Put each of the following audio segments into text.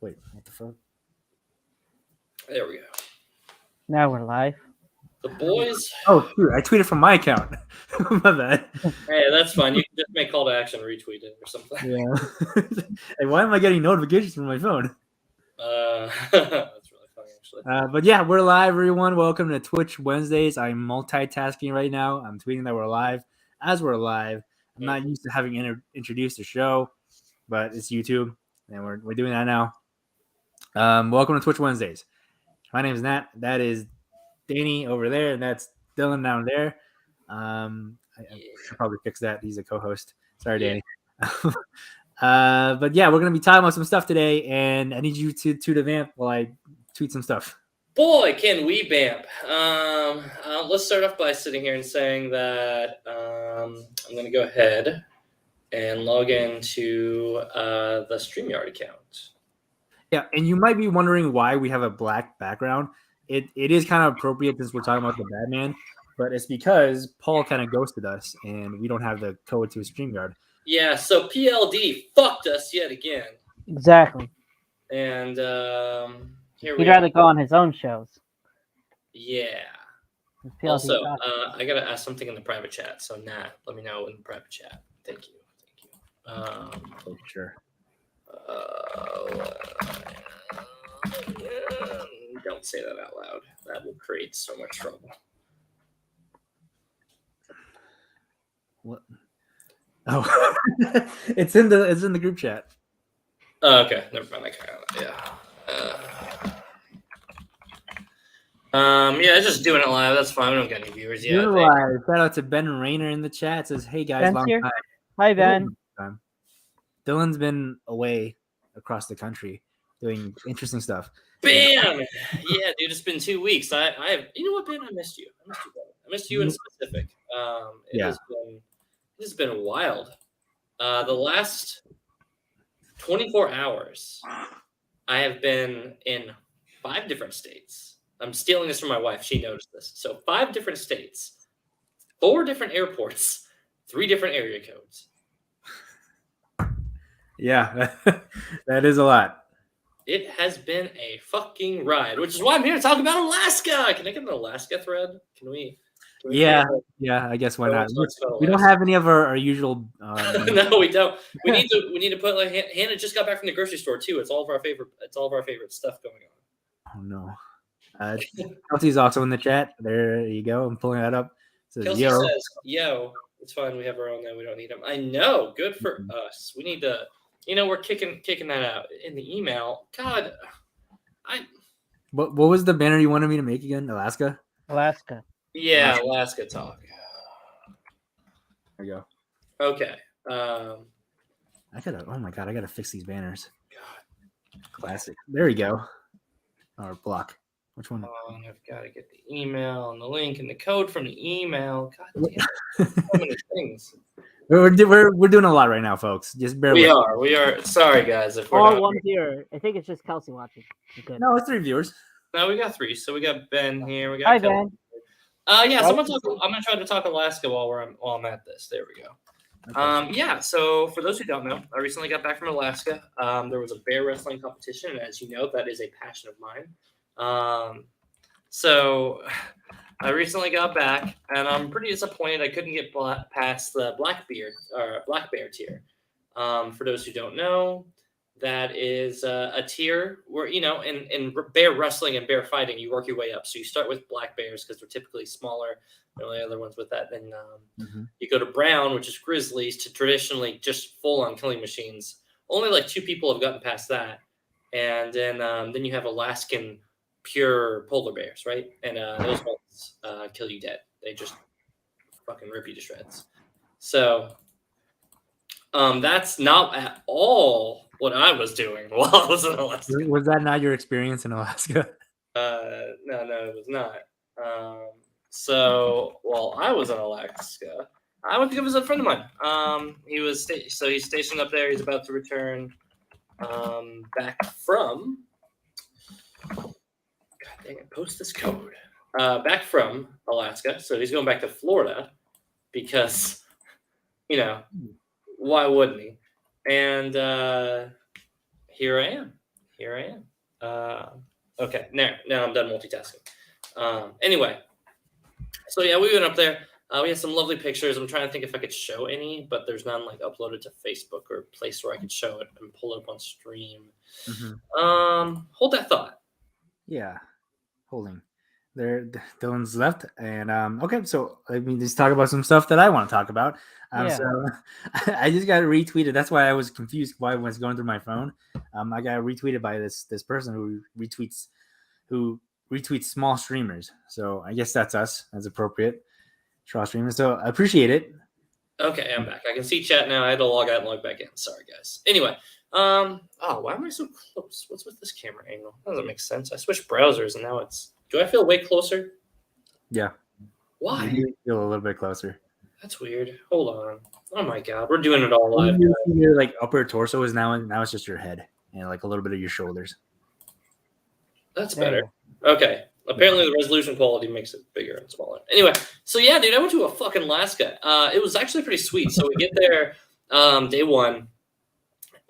Wait, what the fuck? There we go. Now we're live. The boys. Oh, shoot, I tweeted from my account. My bad. Hey, that's fine. You can just make call to action, retweet it or something. Yeah. Hey, why am I getting notifications from my phone? That's really funny, actually. But yeah, we're live, everyone. Welcome to Twitch Wednesdays. I'm multitasking right now. I'm tweeting that we're live as we're live. I'm not used to having introduced the show, but it's YouTube, and we're doing that now. Welcome to Twitch Wednesdays. My name is Nat. That is Danny over there, and that's Dylan down there. I should probably fix that. He's a co-host. Sorry, Danny. But yeah, we're gonna be talking about some stuff today, and I need you to the vamp while I tweet some stuff. Boy, can we vamp. Let's start off by sitting here and saying that I'm going to go ahead and log into the StreamYard account. Yeah, and you might be wondering why we have a black background. It is kind of appropriate since we're talking about the Batman, but it's because Paul kind of ghosted us, and we don't have the code to his StreamYard. Yeah, so PLD fucked us yet again. Exactly. And here He'd we rather are. go on hhis own shows. Yeah. PLD Also, sucks. I got to ask something in the private chat. So, Nat, let me know in the private chat. Thank you. Oh, sure. Don't say that out loud. That will create so much trouble. What? Oh, it's in the group chat. Oh, okay, never mind. Yeah, just doing it live. That's fine. We don't get any viewers yet. Shout out to Ben Rayner in the chat. It says, "Hey guys, Ben's long here. time." Hi, Ben. Dylan's been away across the country doing interesting stuff. Bam! Yeah, dude, it's been 2 weeks. I have. You know what, Ben? I missed you. I missed you in specific. It has been wild. The last 24 hours, I have been in 5 different states. I'm stealing this from my wife. She noticed this. So 5 different states, 4 different airports, 3 different area codes. Yeah, that is a lot. It has been a fucking ride, which is why I'm here to talk about Alaska. Can I get an Alaska thread? Can we yeah, I guess why not? We don't have any of our usual. No, we don't. We need to put like Hannah just got back from the grocery store too. It's all of our favorite stuff going on. Oh no. Kelsey's also in the chat. There you go. I'm pulling that up. Kelsey says, "Yo, it's fine. We have our own now. We don't need them." I know. Good for us. We need to. We're kicking that out in the email. God, What was the banner you wanted me to make again? Alaska. Yeah, Alaska talk. There you go. Okay. Oh my god, I gotta fix these banners. God. Classic. There we go. Or block. Which one? I've got to get the email and the link and the code from the email. God damn. So many things. We're doing a lot right now, folks. Just bear with us. We are. Sorry, guys. If we're All not one here. I think it's just Kelsey watching. No, it's 3 viewers. No, we got 3. So we got Ben here. We got Hi, Kelsey. Ben. Yeah. So I'm gonna try to talk Alaska while I'm at this. There we go. Okay. Yeah. So for those who don't know, I recently got back from Alaska. There was a bear wrestling competition, and as you know, that is a passion of mine. So I recently got back, and I'm pretty disappointed I couldn't get past the black bear tier. For those who don't know, that is a tier where, in bear wrestling and bear fighting, you work your way up. So you start with black bears because they're typically smaller. There are other ones with that. Then you go to brown, which is grizzlies, to traditionally just full-on killing machines. Only like 2 people have gotten past that. And then you have Alaskan pure polar bears, right? And those ones kill you dead. They just fucking rip you to shreds. So that's not at all what I was doing while I was in Alaska. Was that not your experience in Alaska? No, it was not. So while I was in Alaska, I went to go visit a friend of mine. He's stationed up there. He's about to return back from. God dang it! Post this code. Back from Alaska, so he's going back to Florida because, why wouldn't he? And here I am. Here I am. Okay, now I'm done multitasking. Anyway, so yeah, we went up there. We had some lovely pictures. I'm trying to think if I could show any, but there's none like uploaded to Facebook or a place where I could show it and pull it up on stream. Hold that thought. Yeah, holding. There, Dylan's left, and okay. So let me just talk about some stuff that I want to talk about. Yeah. So I just got retweeted. That's why I was confused why I was going through my phone. I got retweeted by this person who retweets small streamers. So I guess that's us. That's appropriate. Small streamers. So I appreciate it. Okay, I'm back. I can see chat now. I had to log out and log back in. Sorry, guys. Anyway, oh, why am I so close? What's with this camera angle? That doesn't make sense. I switched browsers and now it's. Do I feel way closer? Yeah. Why? You feel a little bit closer. That's weird. Hold on. Oh my god, we're doing it all live. Your like upper torso is now it's just your head and like a little bit of your shoulders. That's better. Okay. Apparently the resolution quality makes it bigger and smaller. Anyway, so yeah, dude, I went to a fucking Alaska. It was actually pretty sweet. So we get there day one,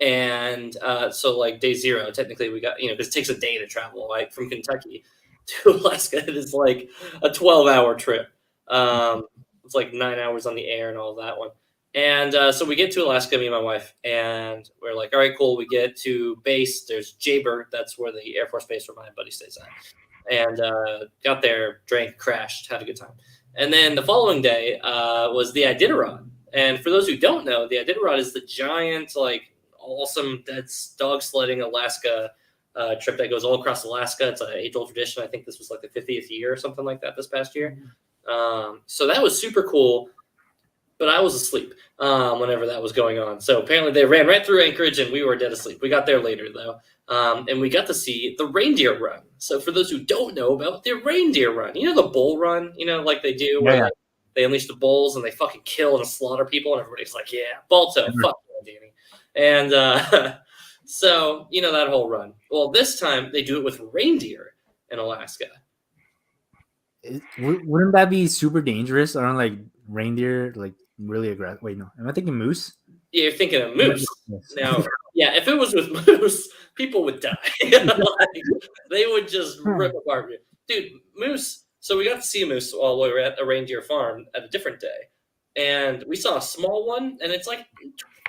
and so like day zero, technically we got, because it takes a day to travel, right, from Kentucky to Alaska. It is like a 12-hour trip. It's like 9 hours on the air and all that one. And so we get to Alaska, me and my wife, and we're like, all right, cool. We get to base. There's Jaber. That's where the Air Force Base where my buddy stays at. And got there, drank, crashed, had a good time. And then the following day was the Iditarod. And for those who don't know, the Iditarod is the giant, like, awesome dog sledding Alaska trip that goes all across Alaska. It's an age-old tradition. I think this was like the 50th year or something like that this past year. So that was super cool. But I was asleep whenever that was going on. So apparently they ran right through Anchorage and we were dead asleep. We got there later, though. And we got to see the reindeer run. So for those who don't know about the reindeer run, the bull run, like they do where they unleash the bulls and they fucking kill and slaughter people. And everybody's like, yeah, Balto, fuck you, Danny. And so, that whole run. Well, this time they do it with reindeer in Alaska. Wouldn't that be super dangerous? Aren't like reindeer like really aggressive? Wait, no. Am I thinking moose? Yeah, you're thinking of moose. Now, yeah, if it was with moose, people would die. They would just rip apart. Dude, moose. So we got to see a moose while we were at a reindeer farm at a different day. And we saw a small one, and it's like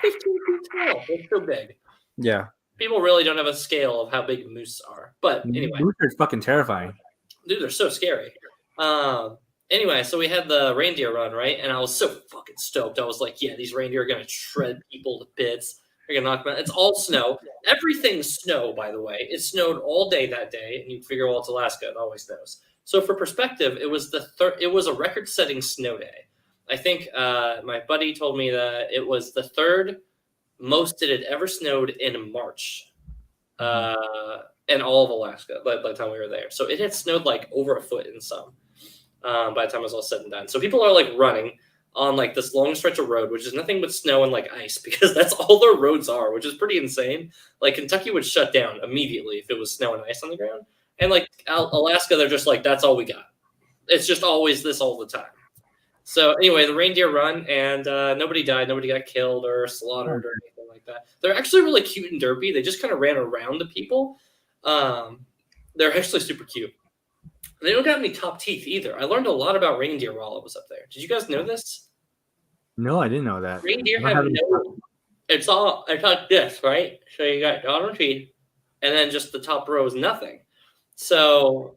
15 feet tall. It's so big. Yeah. People really don't have a scale of how big moose are. But anyway. Moose are fucking terrifying. Dude, they're so scary. Anyway, so we had the reindeer run, right? And I was so fucking stoked. I was like, yeah, these reindeer are going to shred people to bits. They're going to knock them out. It's all snow. Everything's snow, by the way. It snowed all day that day, and you figure, well, it's Alaska. It always snows. So for perspective, it was it was a record-setting snow day. I think my buddy told me that it was the third most it had ever snowed in March in all of Alaska by the time we were there. So it had snowed like over a foot in some. By the time it was all said and done. So people are like running on like this long stretch of road, which is nothing but snow and like ice, because that's all their roads are, which is pretty insane. Like Kentucky would shut down immediately if it was snow and ice on the ground. And like Alaska, they're just like, that's all we got. It's just always this all the time. So anyway, the reindeer run, and nobody died. Nobody got killed or slaughtered or anything like that. They're actually really cute and derpy. They just kind of ran around the people. They're actually super cute. They don't got any top teeth either. I learned a lot about reindeer while I was up there. Did you guys know this? No, I didn't know that. Reindeer have no. It's like this, right? So you got bottom teeth, and then just the top row is nothing. So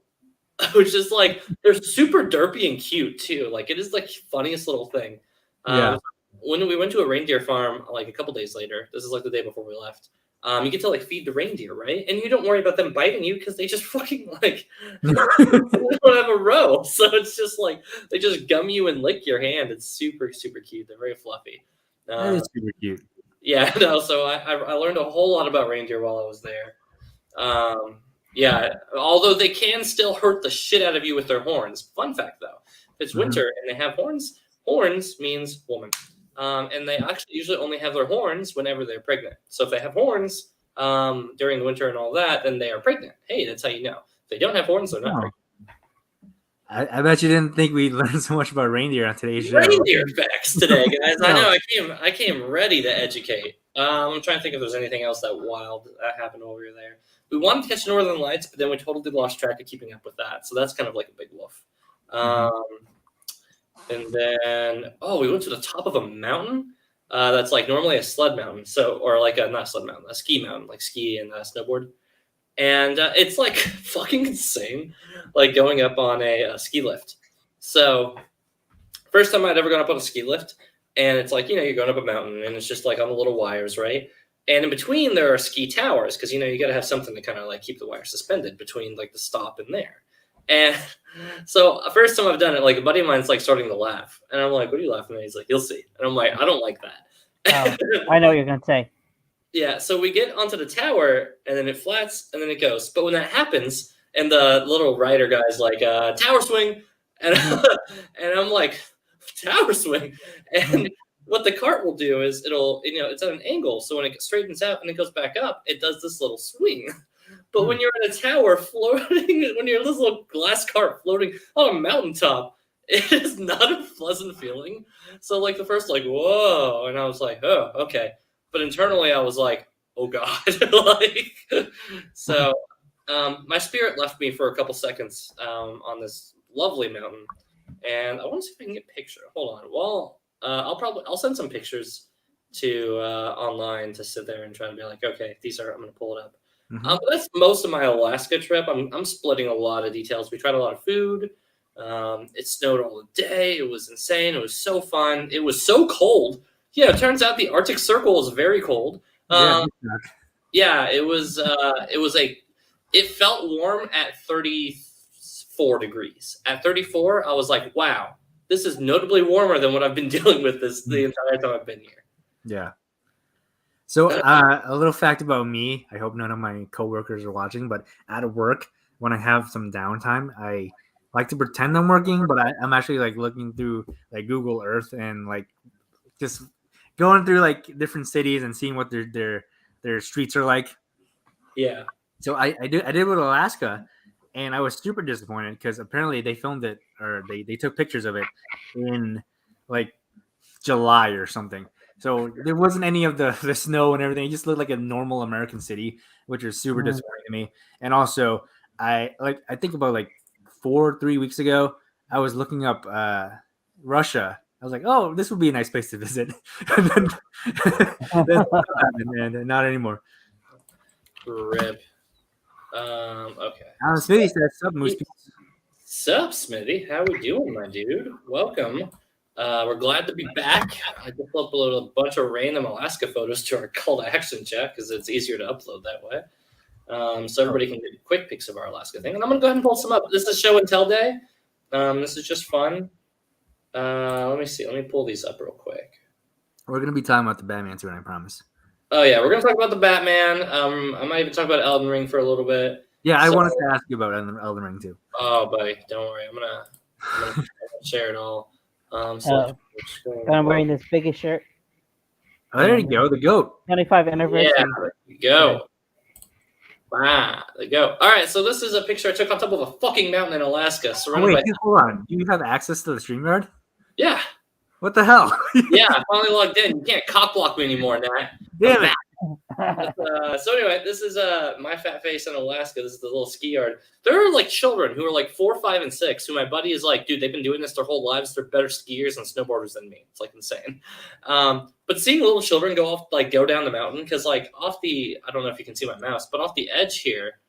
it was just like they're super derpy and cute too. Like it is like funniest little thing. When we went to a reindeer farm, like a couple days later, this is like the day before we left. You get to like feed the reindeer, right? And you don't worry about them biting you because they just fucking like they don't have a row. So it's just like they just gum you and lick your hand. It's super, super cute. They're very fluffy. That is super cute. Yeah, no. So I learned a whole lot about reindeer while I was there. Yeah, although they can still hurt the shit out of you with their horns. Fun fact though, if it's winter and they have horns, horns means woman. And they actually usually only have their horns whenever they're pregnant. So if they have horns during the winter and all that, then they are pregnant. Hey, that's how you know. If they don't have horns, they're not pregnant. I bet you didn't think we'd learn so much about reindeer on today's show. Reindeer facts today, guys. I know. I came ready to educate. I'm trying to think if there's anything else that wild that happened over there. we wanted to catch Northern Lights, but then we totally lost track of keeping up with that. So that's kind of like a big woof. And then, we went to the top of a mountain. That's like normally a sled mountain. Or like not a sled mountain, a ski mountain, like ski and snowboard. And it's like fucking insane, like going up on a ski lift. So first time I'd ever gone up on a ski lift, and it's like, you're going up a mountain and it's just like on the little wires, right? And in between there are ski towers because, you got to have something to kind of like keep the wire suspended between like the stop and there. And so first time I've done it, like a buddy of mine's like starting to laugh. And I'm like, what are you laughing at? He's like, you'll see. And I'm like, I don't like that. I know what you're going to say. Yeah, so we get onto the tower, and then it flats, and then it goes. But when that happens, and the little rider guy's like, tower swing, and I'm like, tower swing. And what the cart will do is it's at an angle, so when it straightens out and it goes back up, it does this little swing. But when you're in a tower floating, when you're in this little glass cart floating on a mountaintop, it is not a pleasant feeling. So, like, the first, like, whoa, and I was like, oh, okay. But internally, I was like, oh, God. So my spirit left me for a couple seconds on this lovely mountain. And I want to see if I can get a picture. Hold on. Well, I'll send some pictures to online to sit there and try to be like, okay, I'm going to pull it up. But that's most of my Alaska trip. I'm splitting a lot of details. We tried a lot of food. It snowed all the day. It was insane. It was so fun. It was so cold. Yeah, it turns out the Arctic Circle is very cold. Yeah, it was. It felt warm at 34 degrees. At 34, I was like, "Wow, this is notably warmer than what I've been dealing with the entire time I've been here." Yeah. So a little fact about me. I hope none of my coworkers are watching, but at work, when I have some downtime, I like to pretend I'm working, but I'm actually like looking through like Google Earth and like just going through like different cities and seeing what their streets are like. Yeah. So I did with Alaska, and I was super disappointed because apparently they filmed it or they took pictures of it in like July or something. So there wasn't any of the snow and everything. It just looked like a normal American city, which was super disappointing to me. And also I think about like 3 weeks ago, I was looking up Russia. I was like, oh, this would be a nice place to visit. And then not anymore. Rip. Okay. Smitty says, sup, Moose. Sup, Smitty? How we doing, my dude? Welcome. We're glad to be back. I just uploaded a bunch of random Alaska photos to our call to action chat because it's easier to upload that way. So everybody can get quick pics of our Alaska thing. And I'm going to go ahead and pull some up. This is show and tell day. This is just fun. Let me see. Let me pull these up real quick. We're going to be talking about the Batman soon, I promise. Oh, yeah. We're going to talk about the Batman. I might even talk about Elden Ring for a little bit. Yeah, I wanted to ask you about Elden Ring, too. Oh, buddy. Don't worry. I'm gonna share it all. I'm wearing this biggest shirt. Oh, there you go. The GOAT. 25 anniversary. Yeah, there you go. Wow, there you go. All right, so this is a picture I took on top of a fucking mountain in Alaska. Surrounded by... hold on. Do you have access to the StreamYard? Yeah. What the hell? Yeah, I finally logged in. You can't cock block me anymore, Nat. Damn it. So anyway, this is my fat face in Alaska. This is the little ski yard. There are like children who are like 4, 5, and 6 who my buddy is like, dude, they've been doing this their whole lives. They're better skiers and snowboarders than me. It's like insane. But seeing little children go down the mountain, because like I don't know if you can see my mouse, but off the edge here,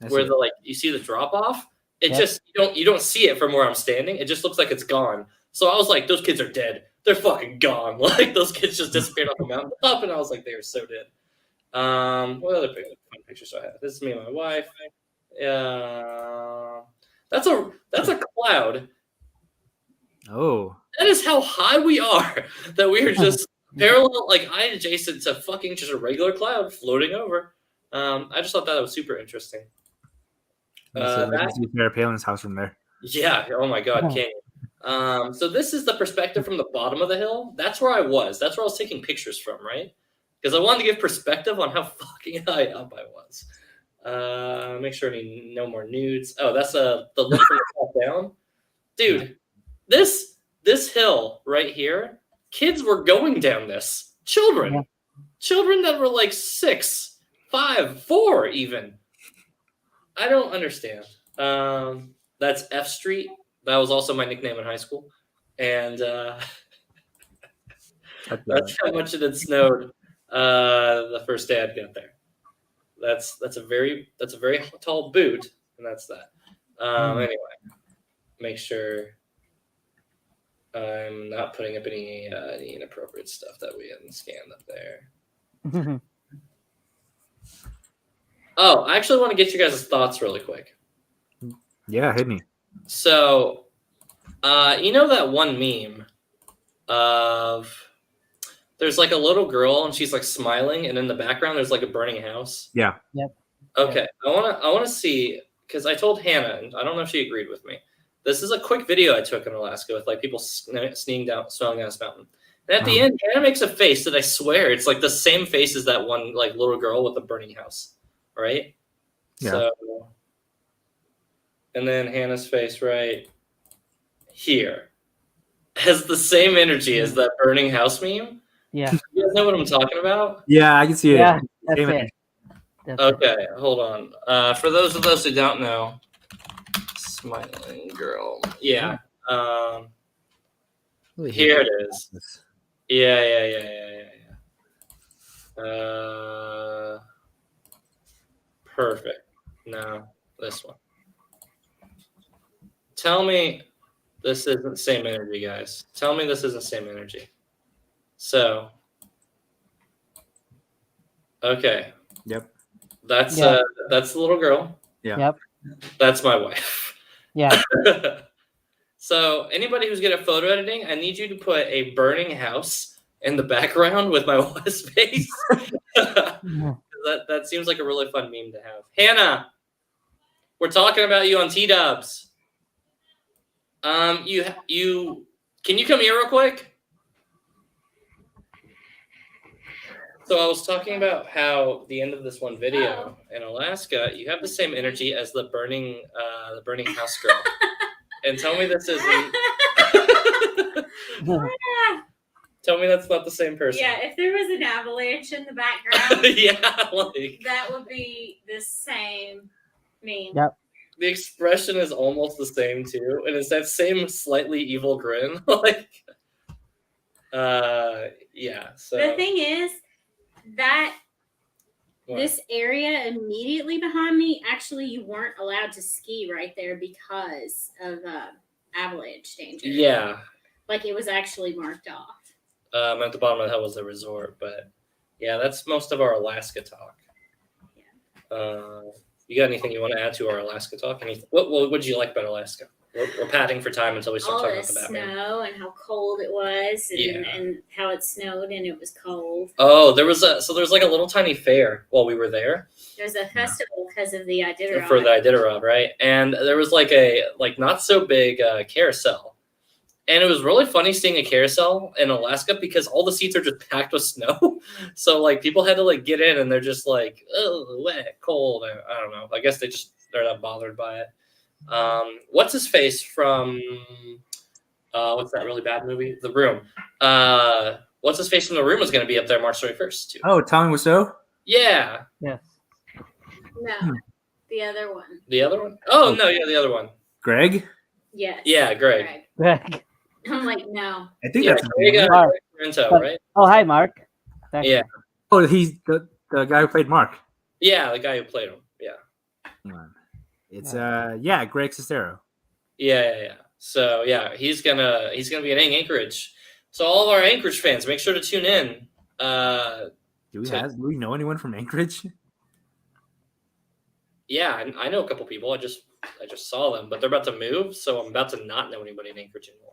where you see the drop off, just you don't see it from where I'm standing. It just looks like it's gone. So I was like, those kids are dead. They're fucking gone. Like those kids just disappeared off the mountain top, and I was like, they are so dead. What other pictures do I have? This is me and my wife. That's a cloud. Oh, that is how high we are. That we are just parallel, like eye adjacent to fucking just a regular cloud floating over. I just thought that was super interesting. you see Sarah Palin's house from there. Yeah. Oh my God, King. So this is the perspective from the bottom of the hill. That's where I was. That's where I was taking pictures from, right? Because I wanted to give perspective on how fucking high up I was. Make sure no more nudes. Oh, that's the look from the top down. Dude, this hill right here, kids were going down this. Children that were like 6, 5, 4 even. I don't understand. That's F Street. That was also my nickname in high school, and that's how much it had snowed the first day I'd got there. That's a very tall boot, and that's that. Anyway, make sure I'm not putting up any inappropriate stuff that we hadn't scanned up there. Oh, I actually want to get you guys' thoughts really quick. Yeah, hit me. So, you know that one meme of there's like a little girl and she's like smiling, and in the background there's like a burning house. Yeah. Yep. Okay, I wanna see, because I told Hannah, and I don't know if she agreed with me. This is a quick video I took in Alaska with like people sneaking down this mountain. And at the end, Hannah makes a face that I swear it's like the same face as that one like little girl with the burning house, right? Yeah. So, and then Hannah's face right here has the same energy as that burning house meme. Yeah. You guys know what I'm talking about? Yeah, I can see it. Yeah, that's it. Okay, hold on. For those of us who don't know, smiling girl. Yeah. Here it is. Yeah. Perfect. No, this one. Tell me this isn't the same energy, guys. Tell me this isn't the same energy. So, okay. Yep. That's the little girl. Yeah. Yep. That's my wife. Yeah. So anybody who's good at photo editing, I need you to put a burning house in the background with my wife's face. That seems like a really fun meme to have. Hannah, we're talking about you on T-Dubs. You can you come here real quick? So I was talking about how the end of this one video in Alaska, you have the same energy as the burning house girl. And tell me this isn't. Tell me that's not the same person. Yeah, if there was an avalanche in the background, yeah, like that would be the same meme. Yep. the expression is almost the same too, and it's that same slightly evil grin. Like, yeah. So The thing is that what? this area immediately behind me, actually, you weren't allowed to ski right there because of avalanche danger. Yeah. Like it was actually marked off. At the bottom of the hill was the resort, but yeah, that's most of our Alaska talk. Yeah. You got anything you want to add to our Alaska talk? What did you like about Alaska? We're padding for time until we start All talking the about the Batman. snow and how cold it was, and, Yeah. and how it snowed and it was cold. Oh, there's like a little tiny fair while we were there. There's a festival because of the Iditarod. For the Iditarod, right? And there was like a not so big carousel. And it was really funny seeing a carousel in Alaska because all the seats are just packed with snow. So like people had to like get in and they're just like, oh, wet, cold. I don't know. I guess they're not bothered by it. What's his face from what's that really bad movie? The Room. What's his face from The Room was going to be up there March 31st too. Oh, Tommy Wiseau? Yeah. Yes. No, the other one. The other one? Oh no, yeah, the other one. Greg? Yes. Yeah, Greg. Greg. I'm like, no. I think Yeah, that's Greg, Mark. Sorrento, right? Oh, hi, Mark. Yeah. Oh, he's the guy who played Mark. Yeah, the guy who played him. Yeah. Hang on. It's Greg Sestero. Yeah. So yeah, he's gonna be in Anchorage. So all of our Anchorage fans, make sure to tune in. Do we know anyone from Anchorage? Yeah, I know a couple people. I just saw them, but they're about to move, so I'm about to not know anybody in Anchorage anymore.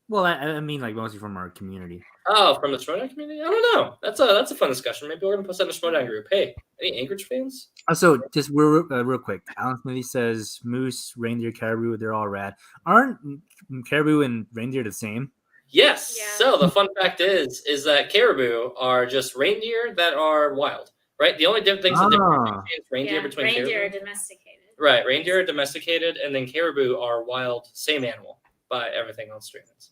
Well, I mean, like mostly from our community. Oh, from the Schmodown community? I don't know. That's a fun discussion. Maybe we're gonna post that in the Schmodown group. Hey, any Anchorage fans? So just real quick, Alan Smithy says moose, reindeer, caribou, they're all rad. Aren't caribou and reindeer the same? Yes. Yeah. So the fun fact is that caribou are just reindeer that are wild, right? The only things that differentiate reindeer between reindeer are caribou. domesticated. Right, reindeer are domesticated, and then caribou are wild, same animal by everything else strands.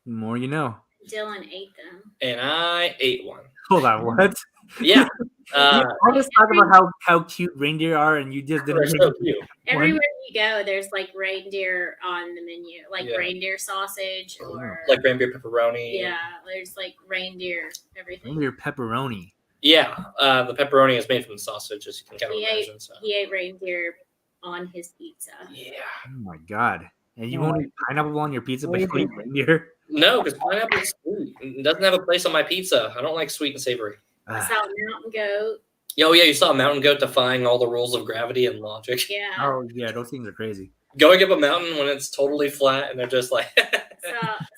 The more you know. Dylan ate them. And I ate one. Hold on, what? Yeah. I just talk about how cute reindeer are, and you just They're didn't. so cute. Everywhere you go, there's like reindeer on the menu, like Yeah. reindeer sausage or Like reindeer pepperoni. yeah, there's like reindeer everything. Reindeer pepperoni. Yeah. The pepperoni is made from the sausage, as you can kind of imagine. So. He ate reindeer on his pizza. Yeah. Oh my god! And you won't eat pineapple on your pizza, but you What do you eat reindeer. No, because pineapple is sweet. It doesn't have a place on my pizza. I don't like sweet and savory. I saw a mountain goat. Oh, yeah, you saw a mountain goat defying all the rules of gravity and logic. Yeah. Oh yeah, those things are crazy. Going up a mountain when it's totally flat and they're just like.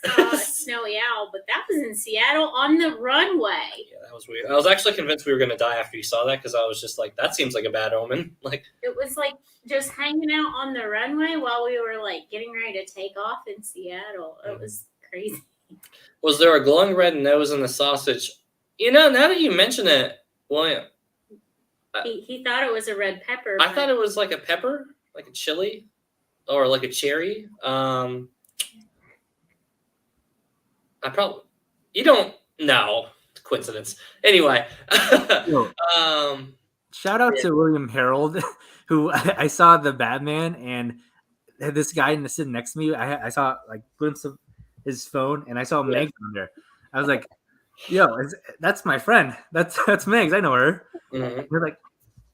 Saw a snowy owl, but that was in Seattle on the runway. Yeah, that was weird. I was actually convinced we were going to die after you saw that because I was just like, that seems like a bad omen. Like It was like just hanging out on the runway while we were like getting ready to take off in Seattle. It was crazy. Was there a glowing red nose in the sausage? You know, now that you mention it, William, He thought it was a red pepper. I thought it was like a pepper, like a chili, or like a cherry. You don't know. Coincidence. Anyway. Shout out to William Harold, who I saw the Batman, and this guy sitting next to me. I saw like glimpse of his phone, and I saw Megs on there. I was like, "Yo, that's my friend. That's Megs. I know her." Mm-hmm. They're like,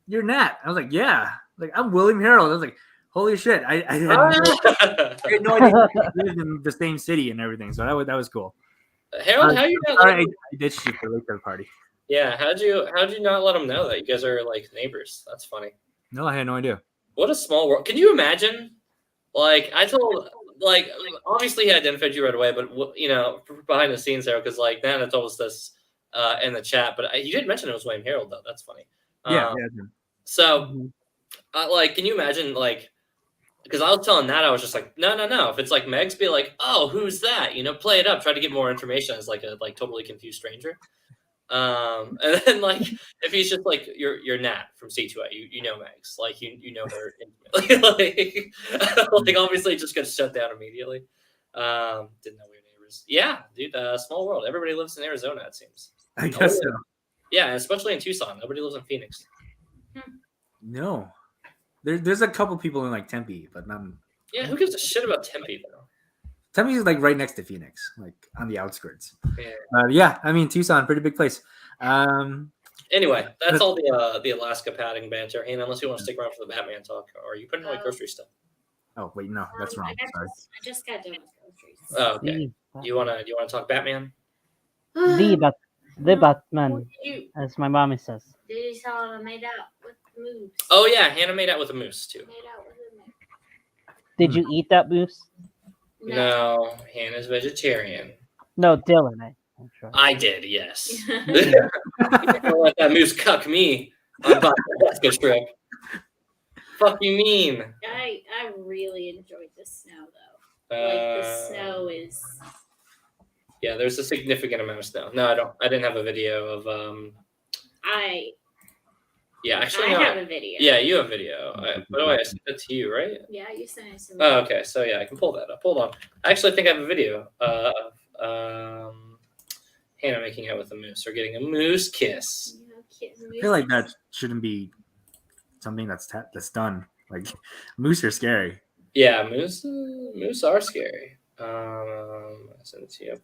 "You're Nat." I was like, "Yeah." Like, I'm William Harold. I was like, "Holy shit!" I had no idea we lived in the same city and everything. So that was cool. Harold, how you not? Sorry, I ditched you for the party. Yeah, how'd you not let him know that you guys are like neighbors? That's funny. No, I had no idea. What a small world. Can you imagine? Like I told, like obviously he identified you right away, but you know behind the scenes there because like Nana told us this in the chat, but you did mention it was William Harold though. That's funny. Yeah. So, like, can you imagine like? Because I was telling that I was just like, no. If it's like Megs, be like, oh, who's that? You know, play it up. Try to get more information as like a totally confused stranger. And then like if he's just like you're Nat from C2A, you know Megs, like you know her intimately. like obviously it just gets shut down immediately. Didn't know we were neighbors. Yeah, dude. Small world. Everybody lives in Arizona. It seems. I guess so. Yeah, especially in Tucson. Nobody lives in Phoenix. No. There's a couple people in like Tempe, but not. Yeah, who gives a shit about Tempe though? Tempe is like right next to Phoenix, like on the outskirts. Yeah. Yeah, I mean Tucson, pretty big place. Anyway, that's all the Alaska padding banter. And unless you want to stick around for the Batman talk, or are you putting away grocery stuff? Oh wait, no, that's wrong. Sorry. I just got done with groceries. Oh, okay. You wanna talk Batman? The Batman, What did as my mommy says. you tell him I made out with the moose? Oh yeah, Hannah made out with a moose too. Made out with a moose. Did you eat that moose? No, Hannah's vegetarian. No, Dylan. I'm sure. I did, yes. Don't let that moose cuck me on the Alaska trip. Fuck you mean? I really enjoyed the snow though. Like the snow is. Yeah, there's a significant amount of snow. No, I didn't have a video of Yeah, actually, I no. have a video. Yeah, you have video. By the way, I sent it to you, right? Yeah, you sent it to me. Oh, okay. So yeah, I can pull that up. Hold on. I actually think I have a video of Hannah making out with a moose or getting a moose kiss. I feel like that shouldn't be something that's done. Like moose are scary. Yeah, moose are scary. I sent it to you.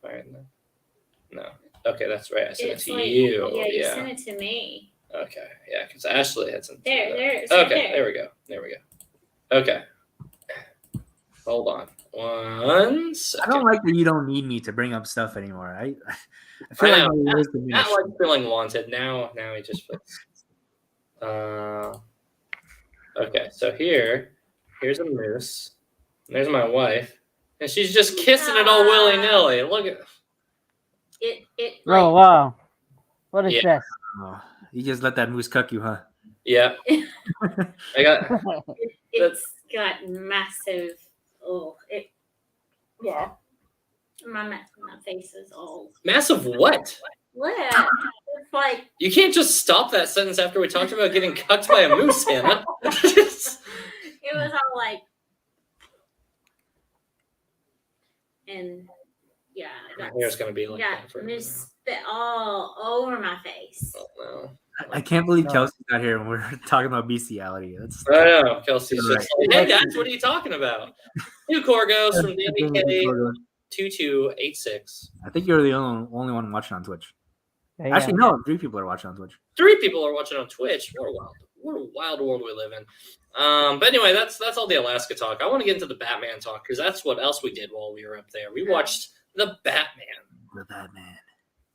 No. Okay, that's right. I sent it to you. Yeah, you sent it to me. Okay, yeah, because Ashley had some. There it is. Okay, there we go. Okay. Hold on. 1 second. I don't like that you don't need me to bring up stuff anymore. I feel like my role is diminished. Not like feeling wanted. Now he just fits. Okay, so here's a moose. There's my wife. And she's just kissing it all willy-nilly. Look at it. Oh wow! What is this? Oh, you just let that moose cuck you, huh? Yeah. I got. It's got massive. Yeah. My face is all. Massive what? Yeah. It's like. You can't just stop that sentence after we talked about getting cucked by a moose, Hannah. It was all like. And yeah, My hair's gonna be like got that for spit all over my face. Oh no. I can't believe No. Kelsey's not here when we're talking about bestiality. That's I know. Kelsey's Right. just like, hey guys, what are you talking about? New Corgos from Danny K 2286. I think you're the only one watching on Twitch. Yeah. Actually, no, 3 people are watching on Twitch. 3 people are watching on Twitch. What a wild world we live in. But anyway, that's all the Alaska talk. I want to get into the Batman talk because that's what else we did while we were up there. We watched the Batman. The Batman.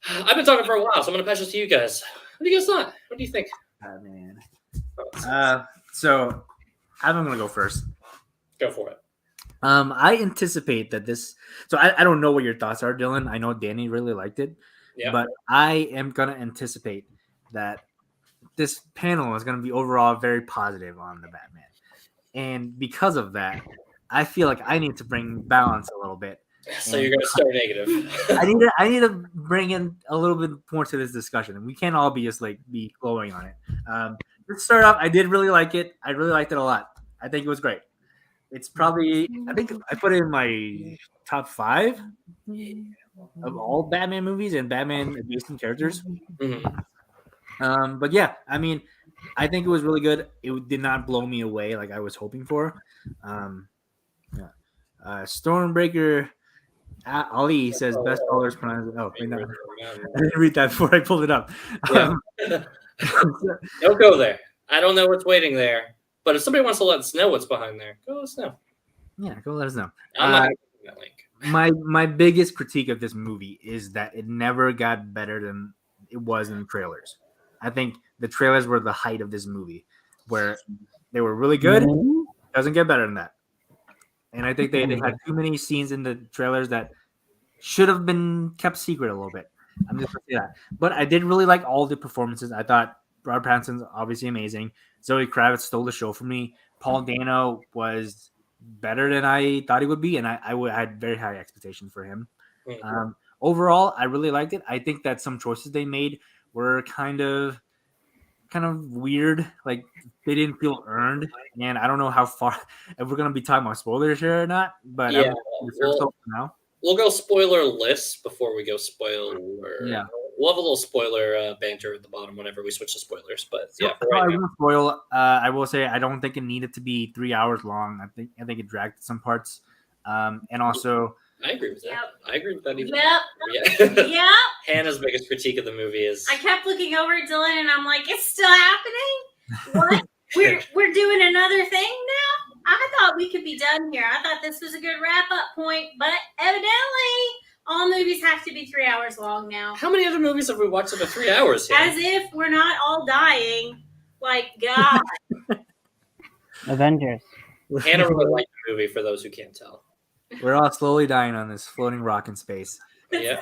I've been talking for a while, so I'm gonna pass this to you guys. What do you guys thought? What do you think? Batman. So I'm gonna go first. Go for it. I anticipate that this. So I don't know what your thoughts are, Dylan. I know Danny really liked it, Yeah. but I am gonna anticipate that this panel is gonna be overall very positive on the Batman, and because of that, I feel like I need to bring balance a little bit. So you're gonna start negative. I need to bring in a little bit more to this discussion, and we can't all be just like be glowing on it. Let's start off. I did really like it. I really liked it a lot. I think it was great. It's probably I think I put it in my top 5 of all Batman movies and Batman adjacent characters. Mhm. But yeah, I mean, I think it was really good. It did not blow me away like I was hoping for. Stormbreaker. Ali says best colors pronounced. Oh, wait, no. I didn't read that before I pulled it up. Yeah. Don't go there. I don't know what's waiting there. But if somebody wants to let us know what's behind there, go let us know. Yeah, go let us know. I'm not giving that link. My biggest critique of this movie is that it never got better than it was in the trailers. I think the trailers were the height of this movie, where they were really good. Doesn't get better than that. And I think they had too many scenes in the trailers that should have been kept secret a little bit. I'm just gonna say that. But I did really like all the performances. I thought Robert Pattinson's obviously amazing. Zoe Kravitz stole the show for me. Paul Dano was better than I thought he would be, and I had very high expectations for him. Overall, I really liked it. I think that some choices they made were kind of weird. Like they didn't feel earned, and I don't know how far if we're gonna be talking about spoilers here or not. But Yeah, now we'll go spoiler list before we go spoiler. Yeah. We'll have a little spoiler banter at the bottom whenever we switch to spoilers. But yeah, So, I won't spoil. I will say I don't think it needed to be 3 hours long. I think it dragged some parts, and also I agree with that. Yep. I agree with that. Even. Yep. Yeah. Yep. Hannah's biggest critique of the movie is I kept looking over at Dylan and I'm like, it's still happening? What? we're doing another thing now? I thought we could be done here. I thought this was a good wrap-up point, but evidently all movies have to be 3 hours long now. how many other movies have we watched that are 3 hours? As if we're not all dying. Like, God. Avengers. Hannah really liked the movie, for those who can't tell. we're all slowly dying on this floating rock in space. Yeah.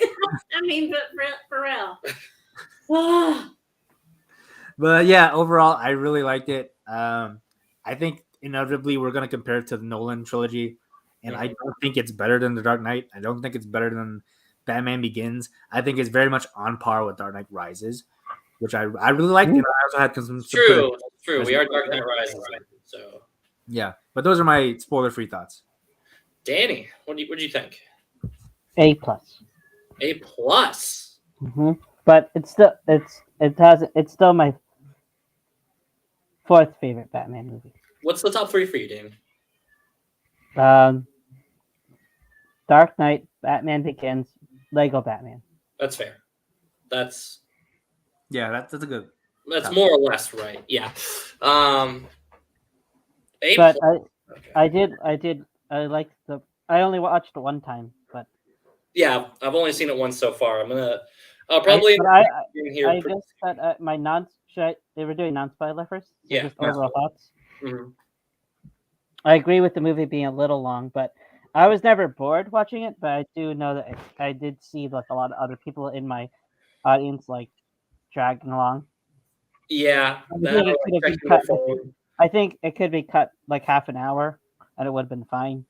I mean, but for real. But yeah, overall, I really liked it. I think inevitably we're going to compare it to the Nolan trilogy, and I don't think it's better than The Dark Knight. I don't think it's better than Batman Begins. I think it's very much on par with Dark Knight Rises, which I really liked, and I also had some. True. We are Dark Knight Rises, so yeah. But those are my spoiler-free thoughts. Danny, what do you think? A+. A+. But it's still my 4th favorite Batman movie. What's the top 3 for you, Danny? Dark Knight, Batman Begins, Lego Batman. That's fair. That's Yeah, that's a good. more or less right. Yeah. A+. But Okay. I liked I only watched it one time, but Yeah, I've only seen it once so far. I'll probably I here. guess that my they were doing non-spoiler first. So Yeah. just overall thoughts. Mhm. I agree with the movie being a little long, but I was never bored watching it. But I do know that I did see like a lot of other people in my audience like dragging along. Yeah. I think it could be cut like half an hour, and it would have been fine.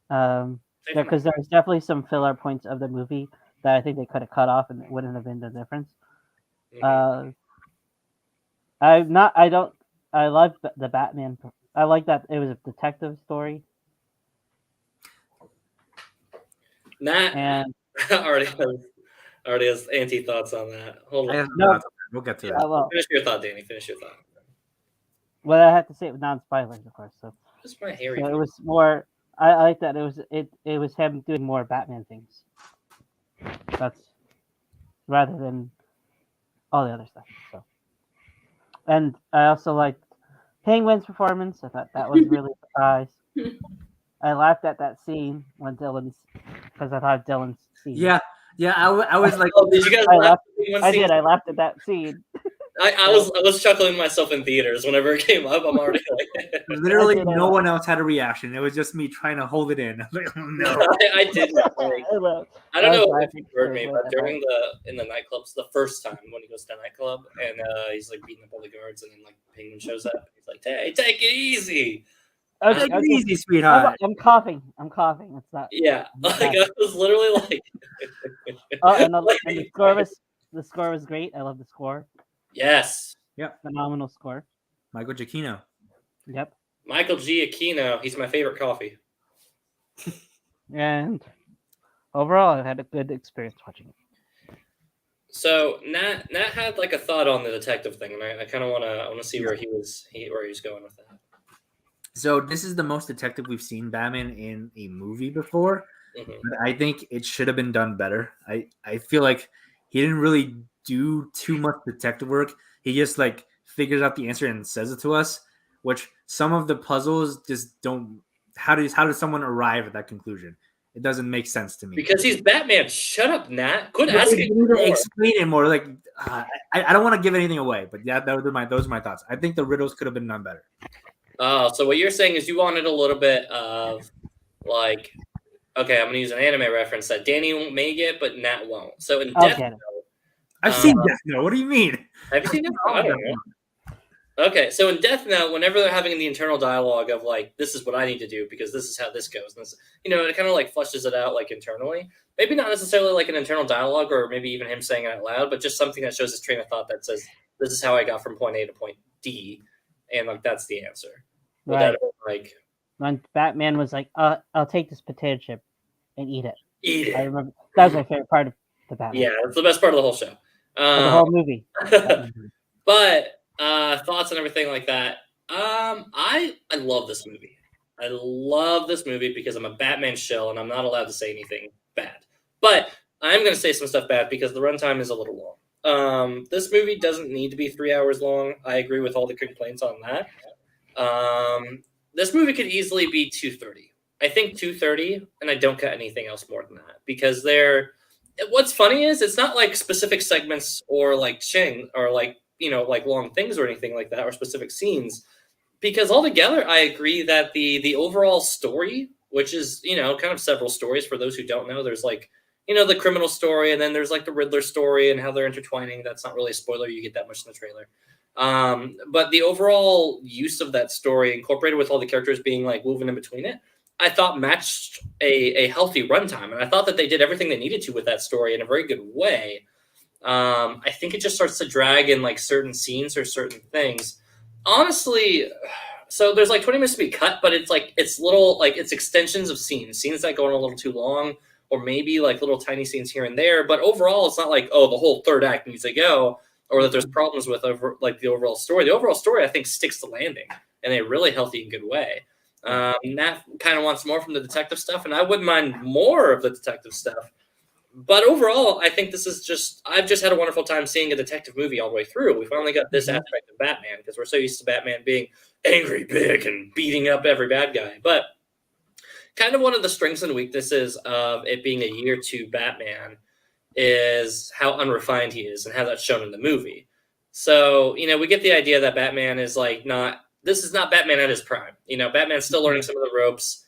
Because there's definitely some filler points of the movie that I think they could have cut off, and it wouldn't have been the difference. I love the Batman. I like that it was a detective story. Nat And already has anti thoughts on that. Hold I on. have No. thoughts on that. We'll get to that. well, Finish your thought, Danny. Finish your thought. what I have to say with non-spoilers, of course. So, Just my hairy. it was more. I like that it was him doing more Batman things. That's rather than all the other stuff. So, and I also liked Penguin's performance. I thought that was really a surprise. I laughed at that scene when because I thought Dylan's scene. Yeah. I was like, Oh, did you guys I laugh? laughed. I did. I laughed at that scene. I was chuckling myself in theaters whenever it came up. I'm already like, literally I did, no one else had a reaction. It was just me trying to hold it in. I was like, oh, no. I did. Like, I don't know if you heard me, but during in the nightclubs, the first time when he goes to the nightclub and he's like beating up all the guards, and then like Penguin shows up, he's like, "Hey, take it easy." Okay, Take it easy, sweetheart. I'm coughing. It's not. Yeah, like I was literally like, Oh, and the score was great. I love the score. yes, Phenomenal score. Michael Giacchino. Yep. Michael Giacchino. He's my favorite coffee. And overall, I had a good experience watching it. So Nat had like a thought on the detective thing, and I kind of want to see where he was going with that. So this is the most detective we've seen Batman in a movie before. Mm-hmm. But I think it should have been done better. I feel like he didn't really do too much detective work. He just like figures out the answer and says it to us, which some of the puzzles just don't. How does someone arrive at that conclusion? It doesn't make sense to me. Because he's Batman. Shut up, Nat. Quit asking. Explain it more. Like I don't want to give anything away, but yeah, those are my thoughts. I think the riddles could have been done better. Oh, so what you're saying is you wanted a little bit of like, okay, I'm gonna use an anime reference that Danny may get, but Nat won't. So in Death Note, I've seen Death Note. What do you mean? Have you seen Death Note? I don't know. Okay, so in Death Note, whenever they're having the internal dialogue of like, this is what I need to do because this is how this goes, and this, it kind of like flushes it out like internally. Maybe not necessarily like an internal dialogue, or maybe even him saying it out loud, but just something that shows his train of thought that says, "This is how I got from point A to point D," and like that's the answer. Right. Like when Batman was like, "I'll take this potato chip and eat it." Eat it. I remember that was my favorite part of the Batman. Yeah, that's the best part of the whole show. The whole movie. But thoughts and everything like that. I love this movie. I love this movie because I'm a Batman shill and I'm not allowed to say anything bad. But I'm going to say some stuff bad because the runtime is a little long. This movie doesn't need to be 3 hours long. I agree with all the complaints on that. This movie could easily be 2:30. I think 2:30, and I don't cut anything else more than that because what's funny is it's not like specific segments or like like long things or anything like that or specific scenes, because altogether I agree that the overall story, which is kind of several stories for those who don't know, there's like the criminal story, and then there's like the Riddler story and how they're intertwining. That's not really a spoiler, you get that much in the trailer. But the overall use of that story incorporated with all the characters being like woven in between it, I thought matched a healthy runtime. And I thought that they did everything they needed to with that story in a very good way. I think it just starts to drag in like certain scenes or certain things. Honestly, so there's like 20 minutes to be cut, but it's little, like it's extensions of scenes that go on a little too long, or maybe like little tiny scenes here and there. But overall, it's not like, oh, the whole third act needs to go, or that there's problems with the overall story. The overall story, I think, sticks the landing in a really healthy and good way. Nat kind of wants more from the detective stuff, and I wouldn't mind more of the detective stuff. But overall, I think I've just had a wonderful time seeing a detective movie all the way through. We finally got this aspect of Batman, because we're so used to Batman being angry, big, and beating up every bad guy. But kind of one of the strengths and weaknesses of it being a year two Batman is how unrefined he is and how that's shown in the movie. So, we get the idea that Batman is this is not Batman at his prime. Batman's still learning some of the ropes.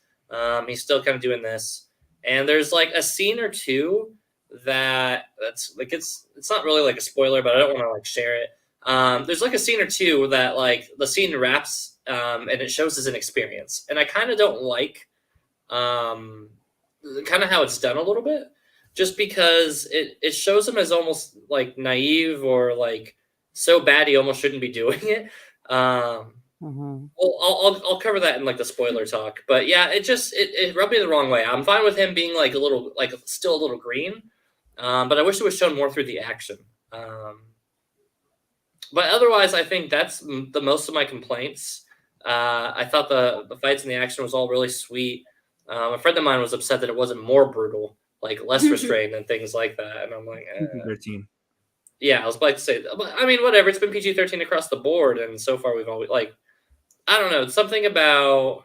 He's still kind of doing this. And there's like a scene or two that's like, it's not really like a spoiler, but I don't want to like share it. There's like a scene or two that like the scene wraps and it shows as an experience. And I kind of don't like kind of how it's done a little bit, just because it shows him as almost like naive or like so bad he almost shouldn't be doing it. Mm-hmm. Well, I'll cover that in like the spoiler talk. But yeah, it rubbed me the wrong way. I'm fine with him being like a little like still a little green, but I wish it was shown more through the action. But otherwise, I think that's the most of my complaints. I thought the fights and the action was all really sweet. A friend of mine was upset that it wasn't more brutal, like less restrained and things like that. And I'm like, PG-13. yeah, I was about to say, but I mean, whatever. It's been PG-13 across the board, and so far we've always like, I don't know, something about.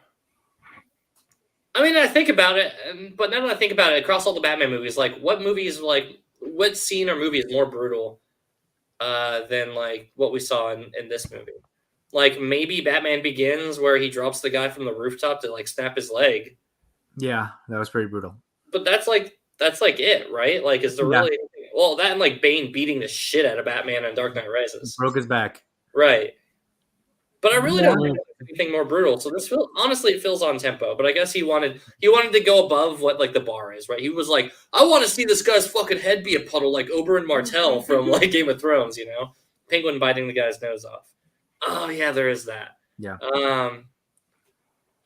I mean, I think about it, but now that I think about it, across all the Batman movies, like, what scene or movie is more brutal than like what we saw in this movie? Like maybe Batman Begins, where he drops the guy from the rooftop to like snap his leg. Yeah, that was pretty brutal. But that's like it, right? Like, is there really anything? Well, that and like Bane beating the shit out of Batman in Dark Knight Rises. Broke his back. Right. But I really don't think there's anything more brutal. So this honestly it feels on tempo. But I guess he wanted to go above what like the bar is, right? He was like, I want to see this guy's fucking head be a puddle like Oberyn Martell from like Game of Thrones, you know? Penguin biting the guy's nose off. Oh yeah, there is that. Yeah.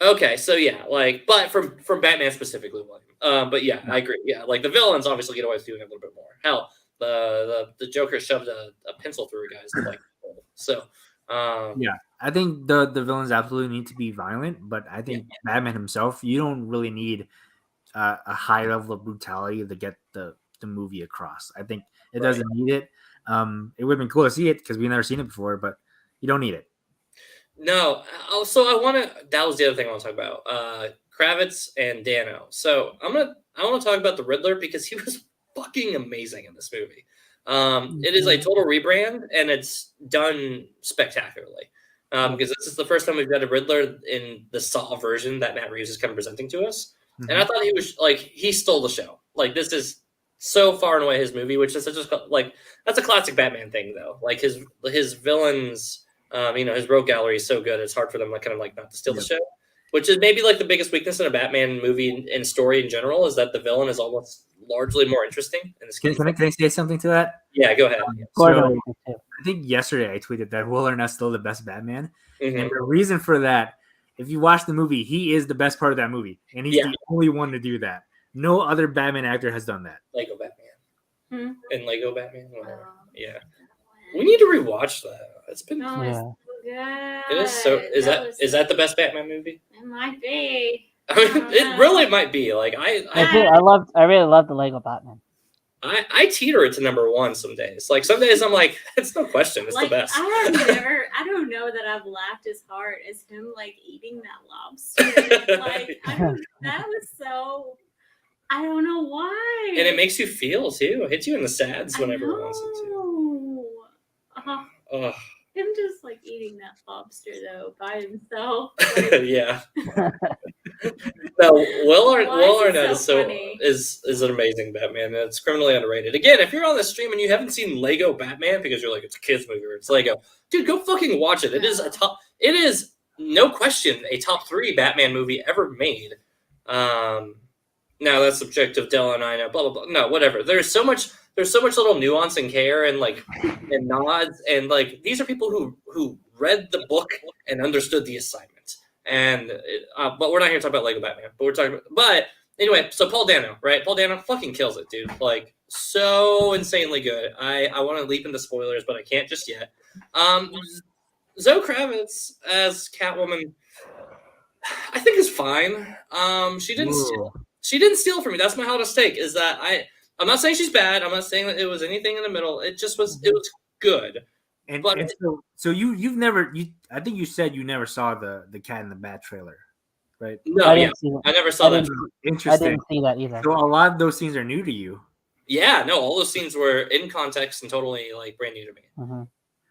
Okay, so yeah, like, but from Batman specifically, William. But yeah, I agree. Yeah, like the villains obviously get away with doing a little bit more. Hell, the Joker shoved a pencil through a guy's like so. Yeah, I think the villains absolutely need to be violent, but I think Batman himself, you don't really need a high level of brutality to get the movie across. I think it doesn't need it. It would have been cool to see it because we've never seen it before, but you don't need it. No, so that was the other thing I want to talk about. Kravitz and Dano. So I want to talk about the Riddler because he was fucking amazing in this movie. It is a total rebrand and it's done spectacularly. Because this is the first time we've got a Riddler in the Saw version that Matt Reeves is kind of presenting to us. Mm-hmm. And I thought he was like, he stole the show. Like, this is so far and away his movie, which is just like, that's a classic Batman thing though. Like his villains, his rogue gallery is so good. It's hard for them like kind of like not to steal the show, which is maybe like the biggest weakness in a Batman movie and story in general is that the villain is almost largely more interesting in this case. Can I say something to that? Yeah, go ahead. So, I think yesterday I tweeted that Will Arnett's still the best Batman. Mm-hmm. And the reason for that, if you watch the movie, he is the best part of that movie. And he's the only one to do that. No other Batman actor has done that. Lego Batman. And Lego Batman. Yeah. We need to rewatch that. It's been good. It is so is that the best Batman movie? It might be. I mean, it really might be. Like I really love the Lego Batman. I teeter it to number one some days. Like some days I'm like, it's no question, it's like, the best. I don't know that I've laughed as hard as him like eating that lobster. Like that was so, I don't know why. And it makes you feel too. It hits you in the sads whenever it wants it to. Him just like eating that lobster though by himself. Like, yeah. No, Will Arnett is an amazing Batman. And it's criminally underrated. Again, if you're on the stream and you haven't seen Lego Batman because you're like it's a kids movie or it's Lego, dude, go fucking watch it. It is no question a top 3 Batman movie ever made. Now that's subjective, Della and I know, blah blah blah. No, whatever. There's so much little nuance and care and like and nods and like these are people who read the book and understood the assignment. And but we're not here to talk about Lego Batman. But anyway, so Paul Dano, right? Paul Dano fucking kills it, dude. Like so insanely good. I want to leap into spoilers, but I can't just yet. Zoe Kravitz as Catwoman, I think is fine. She didn't steal from me. That's my hottest take. Is that I'm not saying she's bad. I'm not saying that it was anything in the middle. It was good. And so you've never I think you said you never saw the Cat in the Bat trailer, right? No, I never saw that. Interesting. I didn't see that either. So a lot of those scenes are new to you. Yeah, no, all those scenes were in context and totally like brand new to me. Mm-hmm.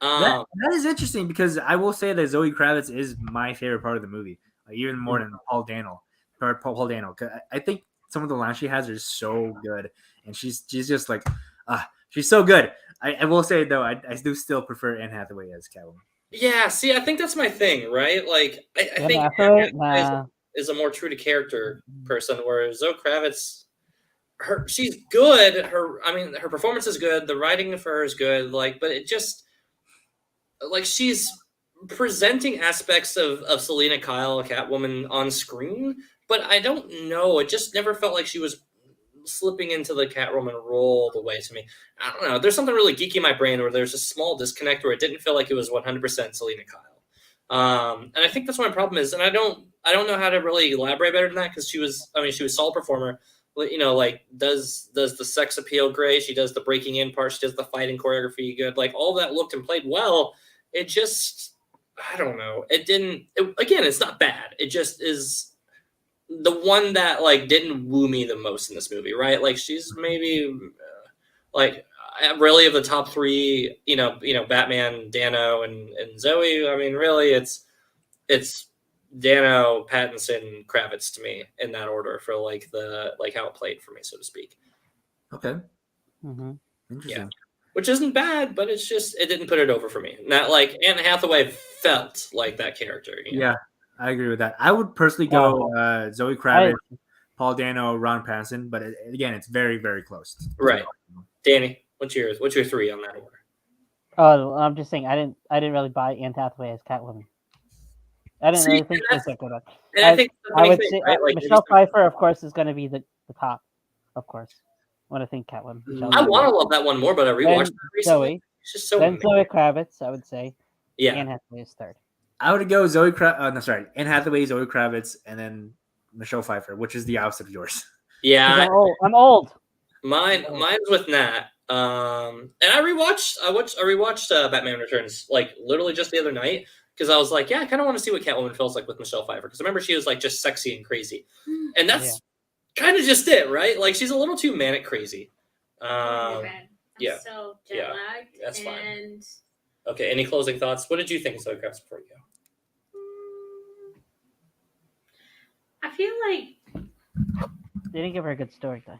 That is interesting because I will say that Zoe Kravitz is my favorite part of the movie, even more than Paul Dano. I think some of the lines she has are so good, and she's just like, she's so good. I will say though, I do still prefer Anne Hathaway as Catwoman. Yeah, see, I think that's my thing, right? Like, I think Anne Hathaway is a more true to character person, whereas Zoe Kravitz, she's good. Her performance is good. The writing for her is good. Like, but it just like she's presenting aspects of Selena Kyle, Catwoman, on screen, but I don't know. It just never felt like she was slipping into the Catwoman role the way to me. I don't know. There's something really geeky in my brain where there's a small disconnect where it didn't feel like it was 100% Selena Kyle. And I think that's what my problem is. And I don't know how to really elaborate better than that because she was a solid performer. You know, like does the sex appeal great. She does the breaking in part. She does the fighting choreography good. Like all that looked and played well. It just, I don't know. Again, it's not bad. It just is the one that like didn't woo me the most in this movie, right? Like she's maybe like really of the top three, you know, Batman, Dano, and Zoe. I mean, really, it's Dano, Pattinson, Kravitz to me in that order for like how it played for me, so to speak. Okay. Mm-hmm. Interesting. Yeah. Which isn't bad, but it's just it didn't put it over for me. Not like Anne Hathaway felt like that character. You know? Yeah, I agree with that. I would personally go Zoe Kravitz, Paul Dano, Ron Pattinson, but again, it's very, very close. Right. Danny, what's your three on that order? Oh, I'm just saying I didn't really buy Anne Hathaway as Catwoman. I didn't really think she was that good. I would say like, Michelle Pfeiffer, of course, is going to be the top, of course. When I think Catwoman. I want to love that one more, but I rewatched it recently. Zoe. It's just so then Zoe Kravitz, I would say. Yeah. Anne Hathaway is third. I would go Anne Hathaway, Zoe Kravitz, and then Michelle Pfeiffer, which is the opposite of yours. Yeah. I'm old. Mine's with Nat. And I rewatched Batman Returns like literally just the other night because I was like, yeah, I kind of want to see what Catwoman feels like with Michelle Pfeiffer because I remember she was like just sexy and crazy, and that's kind of just it, right? Like she's a little too manic crazy. I'm yeah. so jet lagged. That's fine. And okay, any closing thoughts? What did you think of Zoe Kravitz before you go? I feel like they didn't give her a good story though.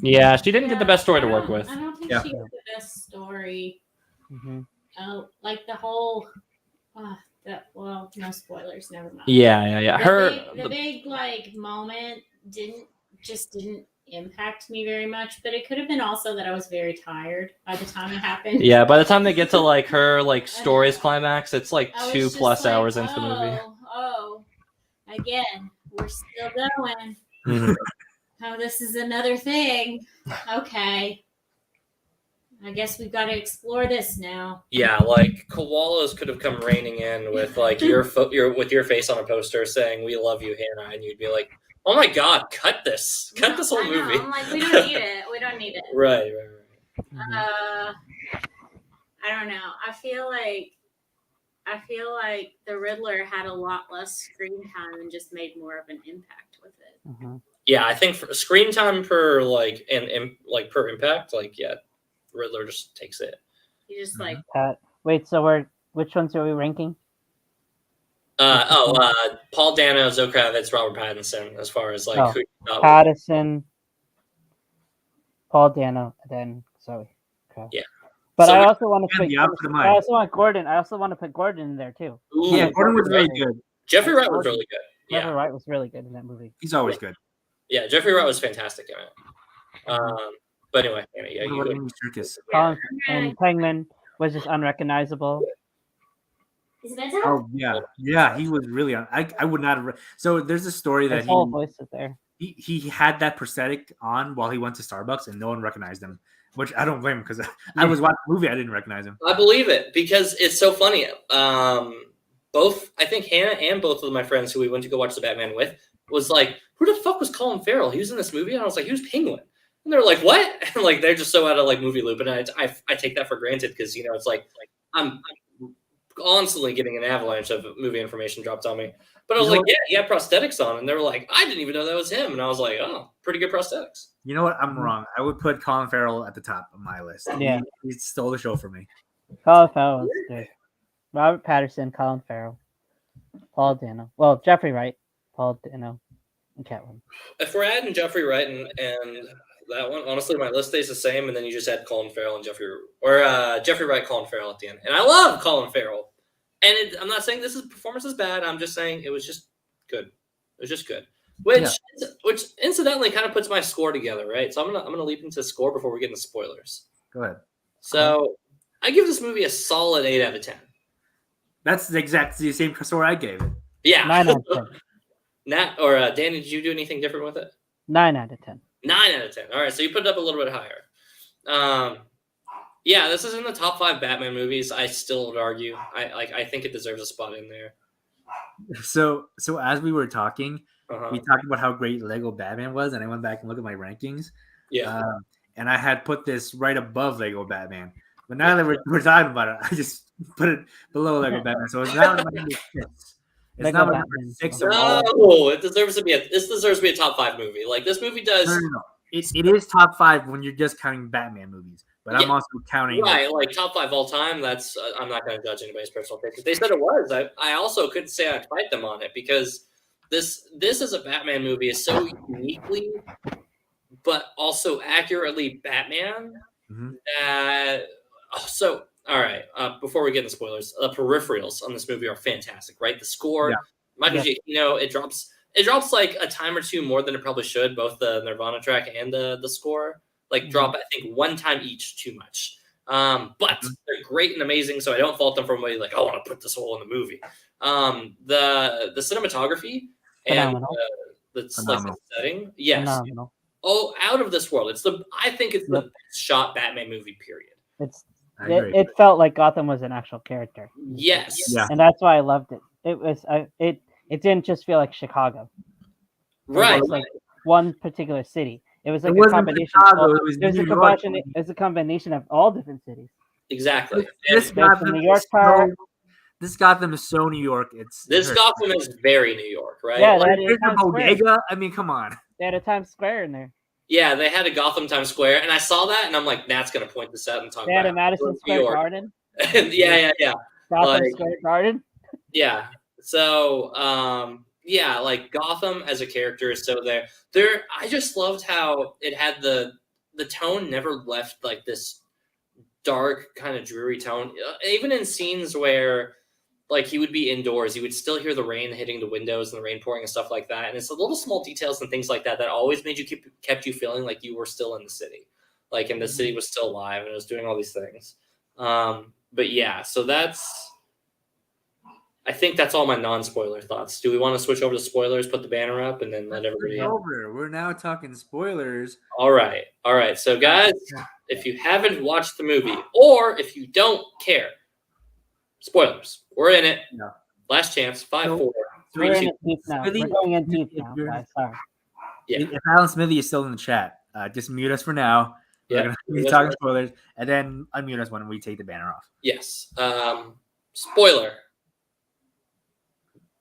Yeah, she didn't get the best story to work with. I don't think she got the best story. Mm-hmm. Like the whole no spoilers, never mind. Yeah. The big like moment didn't impact me very much, but it could have been also that I was very tired by the time it happened. Yeah, by the time they get to like her like story's climax, it's like 2+ hours into the movie. Oh, again, we're still going. Mm-hmm. Oh, this is another thing. Okay. I guess we've got to explore this now. Yeah, like koalas could have come raining in with like your face on a poster saying "We love you, Hannah," and you'd be like, "Oh my God, cut this whole movie." I'm like, we don't need it. We don't need it. Right. I don't know. I feel like the Riddler had a lot less screen time and just made more of an impact with it. Mm-hmm. Yeah, I think for screen time per like and like per impact, like Riddler just takes it. He just like wait. So which ones are we ranking? Paul Dano, Zoe Kravitz, Robert Pattinson. As far as like who Pattinson, Paul Dano, and then Zoe. Okay. Yeah. But So I also want to put. I also want Gordon. I also want to put Gordon in there too. Ooh, yeah, Gordon was really good. Jeffrey Wright was really good. Yeah, Jeffrey Wright was really good in that movie. He's always good. Yeah, Jeffrey Wright was fantastic in it. But anyway, Circus. And Penguin was just unrecognizable. Is it Oh yeah, he was really. I would not have. So there's a story that his whole voice is there. He had that prosthetic on while he went to Starbucks and no one recognized him, which I don't blame him because I was watching the movie, I didn't recognize him. I believe it because it's so funny. I think Hannah and both of my friends who we went to go watch the Batman with was like, who the fuck was Colin Farrell? He was in this movie, and I was like, he was Penguin. And they're like, what? And like they're just so out of like movie loop, and I take that for granted because it's like I'm constantly getting an avalanche of movie information dropped on me. But I was like, yeah, he had prosthetics on, and they were like, I didn't even know that was him, and I was like, oh, pretty good prosthetics. You know what? I'm wrong. I would put Colin Farrell at the top of my list. Yeah, he stole the show from me. Colin Farrell was good. Robert Pattinson, Colin Farrell, Paul Dano. Well, Jeffrey Wright, Paul Dano, and Catwoman. If we're adding Jeffrey Wright and that one, honestly, my list stays the same, and then you just add Colin Farrell and Jeffrey Wright, Colin Farrell at the end. And I love Colin Farrell. And I'm not saying this performance is bad. I'm just saying it was just good. It was just good. Which incidentally kind of puts my score together, right? So I'm gonna leap into score before we get into spoilers. Go ahead. So I give this movie a solid 8 out of 10. That's the same score I gave it. Yeah. 9 out of 10. Nat or Danny, did you do anything different with it? 9 out of 10. 9 out of 10. All right, so you put it up a little bit higher. Yeah, this is in the top 5 Batman movies. I still would argue. I think it deserves a spot in there. So as we were talking, Uh-huh. we talked about how great Lego Batman was, and I went back and looked at my rankings. Yeah. And I had put this right above Lego Batman. But now that we're talking about it, I just put it below Lego Batman. So it's now my number 6. It's Lego now my number Batman. 6 of all. No, it deserves to be a top 5 movie. Like this movie does. No. It is top 5 when you're just counting Batman movies. But I'm also counting like top 5 all time. That's I'm not going to judge anybody's personal taste. If they said it was, I also couldn't say I'd fight them on it because this is a Batman movie. Is so uniquely, but also accurately Batman. Mhm. So all right. Before we get into spoilers, the peripherals on this movie are fantastic. Right, the score, Michael Giacchino. It drops like a time or two more than it probably should. Both the Nirvana track and the score. Drop, I think, one time each too much. But they're great and amazing, so I don't fault them for anybody like, I want to put this whole in the movie. The cinematography and the setting, yes. Phenomenal. Oh, out of this world. I think it's the best shot Batman movie, period. It felt like Gotham was an actual character. Yes. Yeah. And that's why I loved it. It didn't just feel like Chicago. Right. It was like one particular city. It was like It a wasn't combination. Chicago, It was a combination of all different cities. Exactly. This Gotham New York part. This Gotham is so New York. This Gotham is very New York, right? Yeah, Like, that there's is a Times Square. bodega. I mean, come on. They had a Times Square in there. Yeah, they had a Gotham Times Square, and I saw that, and I'm like, Nat's going to point this out and talk They had about a Madison New Square York. Garden. Yeah. Gotham Square Garden. Yeah. So, like Gotham as a character is so there. I just loved how it had the tone never left like this dark kind of dreary tone. Even in scenes where like he would be indoors, you would still hear the rain hitting the windows and the rain pouring and stuff like that. And it's the little small details and things like that that always made you kept you feeling like you were still in the city, like and the city was still alive and it was doing all these things. But yeah, so I think that's all my non-spoiler thoughts. Do we want to switch over to spoilers, put the banner up, and then let everybody in? We're now talking spoilers. All right. So, guys, if you haven't watched the movie or if you don't care, spoilers. We're in it. No. Last chance. 5, 4, 3, We're 2. in it deep now. We're going in deep now, guys. Sorry. Yeah. If Alan Smithy is still in the chat, just mute us for now. We're going to be talking spoilers, and then unmute us when we take the banner off. Yes. Spoiler.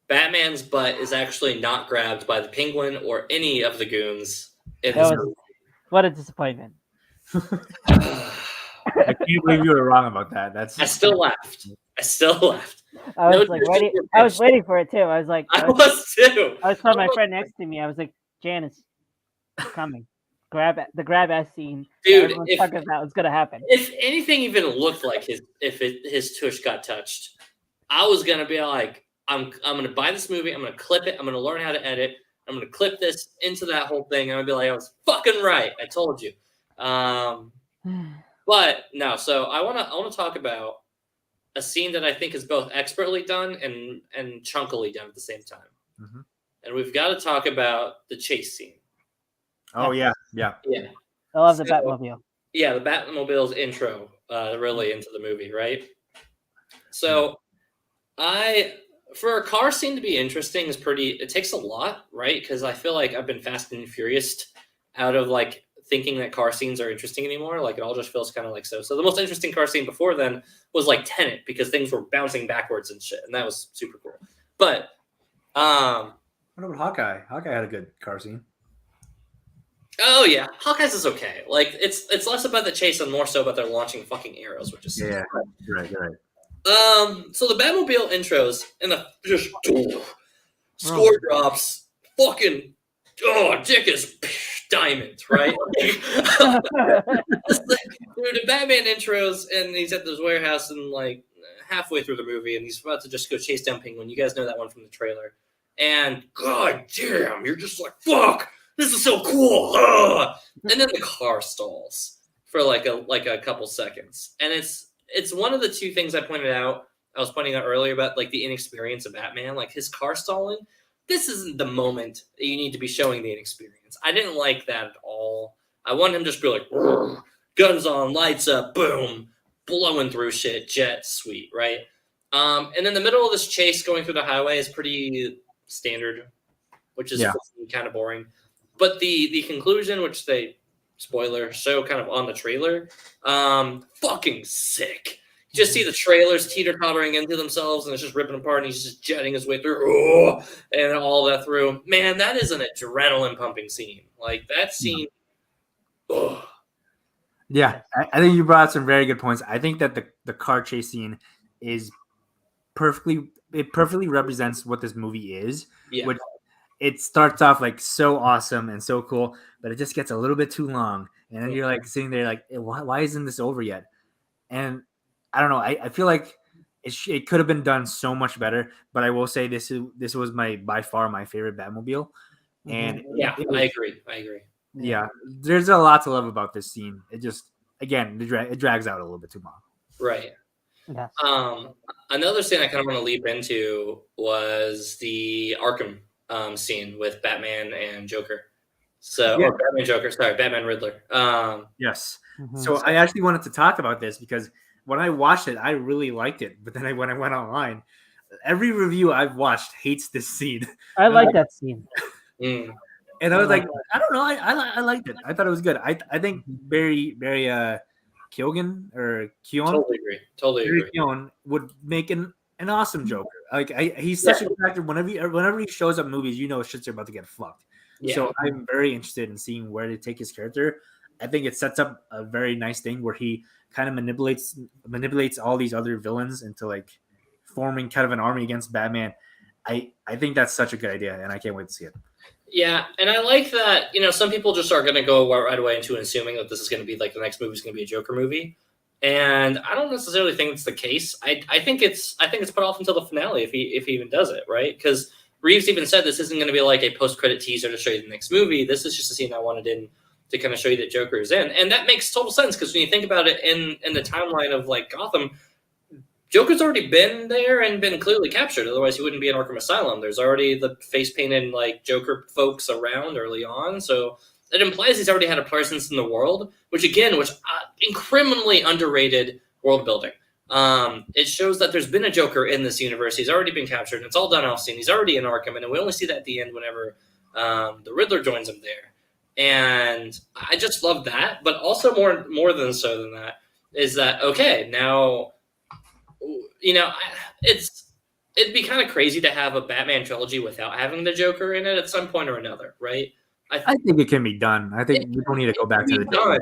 Batman's butt is actually not grabbed by the Penguin or any of the goons in this movie. What a disappointment. I can't believe you were wrong about that. I still laughed. I was waiting. I was waiting for it too. I was like, I was too. I was telling my friend next to me. I was like, Janice, it's coming. The grab ass scene. Dude, everyone's talking about what's gonna happen. If anything even looked like his tush got touched, I was gonna be like, I'm gonna buy this movie. I'm gonna clip it. I'm gonna learn how to edit. I'm gonna clip this into that whole thing. And I'm gonna be like, I was fucking right. I told you. But no. So I wanna talk about a scene that I think is both expertly done and chunkily done at the same time. Mm-hmm. And we've got to talk about the chase scene. Oh yeah. I love the Batmobile. Yeah, the Batmobile's intro really into the movie, right? So for a car scene to be interesting it takes a lot, right? Because I feel like I've been Fast and Furious out of like thinking that car scenes are interesting anymore. Like it all just feels kind of like so. So the most interesting car scene before then was like Tenet because things were bouncing backwards and shit, and that was super cool. But what about Hawkeye? Hawkeye had a good car scene. Oh yeah, Hawkeye's is okay. Like it's less about the chase and more so about their launching fucking arrows, which is yeah, right. So the Batmobile intros and the just score drops, fucking dick is diamond, right? The Batman intros, and he's at this warehouse and like halfway through the movie, and he's about to just go chase down Penguin. You guys know that one from the trailer, and god damn, you're just like fuck. This is so cool. Ugh. And then the car stalls for like a couple seconds. And it's one of the two things I pointed out I was pointing out earlier about like the inexperience of Batman, like his car stalling. This isn't the moment that you need to be showing the inexperience. I didn't like that at all. I want him to just be like, guns on, lights up, boom, blowing through shit, jet, sweet, right? And then the middle of this chase going through the highway is pretty standard, which is kind of boring. But the conclusion, which they, spoiler, show kind of on the trailer, fucking sick. You just see the trailers teeter-tottering into themselves, and it's just ripping apart, and he's just jetting his way through, and all that through. Man, that is an adrenaline-pumping scene. Like, that scene, Yeah, I think you brought up some very good points. I think that the car chase scene is perfectly represents what this movie is. Yeah. Which it starts off like so awesome and so cool, but it just gets a little bit too long, and then you're like sitting there like, why isn't this over yet? And I don't know. I feel like it could have been done so much better. But I will say this was by far my favorite Batmobile, and I agree. Yeah, there's a lot to love about this scene. It just it drags out a little bit too long. Right. Yes. Another scene I kind of want to leap into was the Arkham scene with Batman and Joker. Or Batman Riddler. Yes. So I actually wanted to talk about this because when I watched it, I really liked it. But then when I went online, every review I've watched hates this scene. I like that scene. And I was like, I don't know. I liked it. I thought it was good. I think Barry Keoghan or Keoghan. Totally agree. Keoghan would make an awesome Joker. Like he's such a good actor. Whenever he shows up in movies, shit's about to get fucked. Yeah. So I'm very interested in seeing where to take his character. I think it sets up a very nice thing where he kind of manipulates all these other villains into like forming kind of an army against Batman. I think that's such a good idea, and I can't wait to see it. Yeah, and I like that, some people just are going to go right away into assuming that this is going to be like the next movie is going to be a Joker movie. And I don't necessarily think it's the case. I think it's put off until the finale if he even does it, right? Because Reeves even said this isn't going to be like a post-credit teaser to show you the next movie. This is just a scene I wanted in to kind of show you that Joker is in. And that makes total sense because when you think about it in the timeline of like Gotham, Joker's already been there and been clearly captured. Otherwise, he wouldn't be in Arkham Asylum. There's already the face-painted like Joker folks around early on. So it implies he's already had a presence in the world, which criminally underrated world building. It shows that there's been a Joker in this universe. He's already been captured, and it's all done off scene. He's already in Arkham, and we only see that at the end whenever the Riddler joins him there. And I just love that. But also more than so than that is that, okay, now, it'd be kind of crazy to have a Batman trilogy without having the Joker in it at some point or another, right? I think it can be done. I think we don't need to go back to the Joker.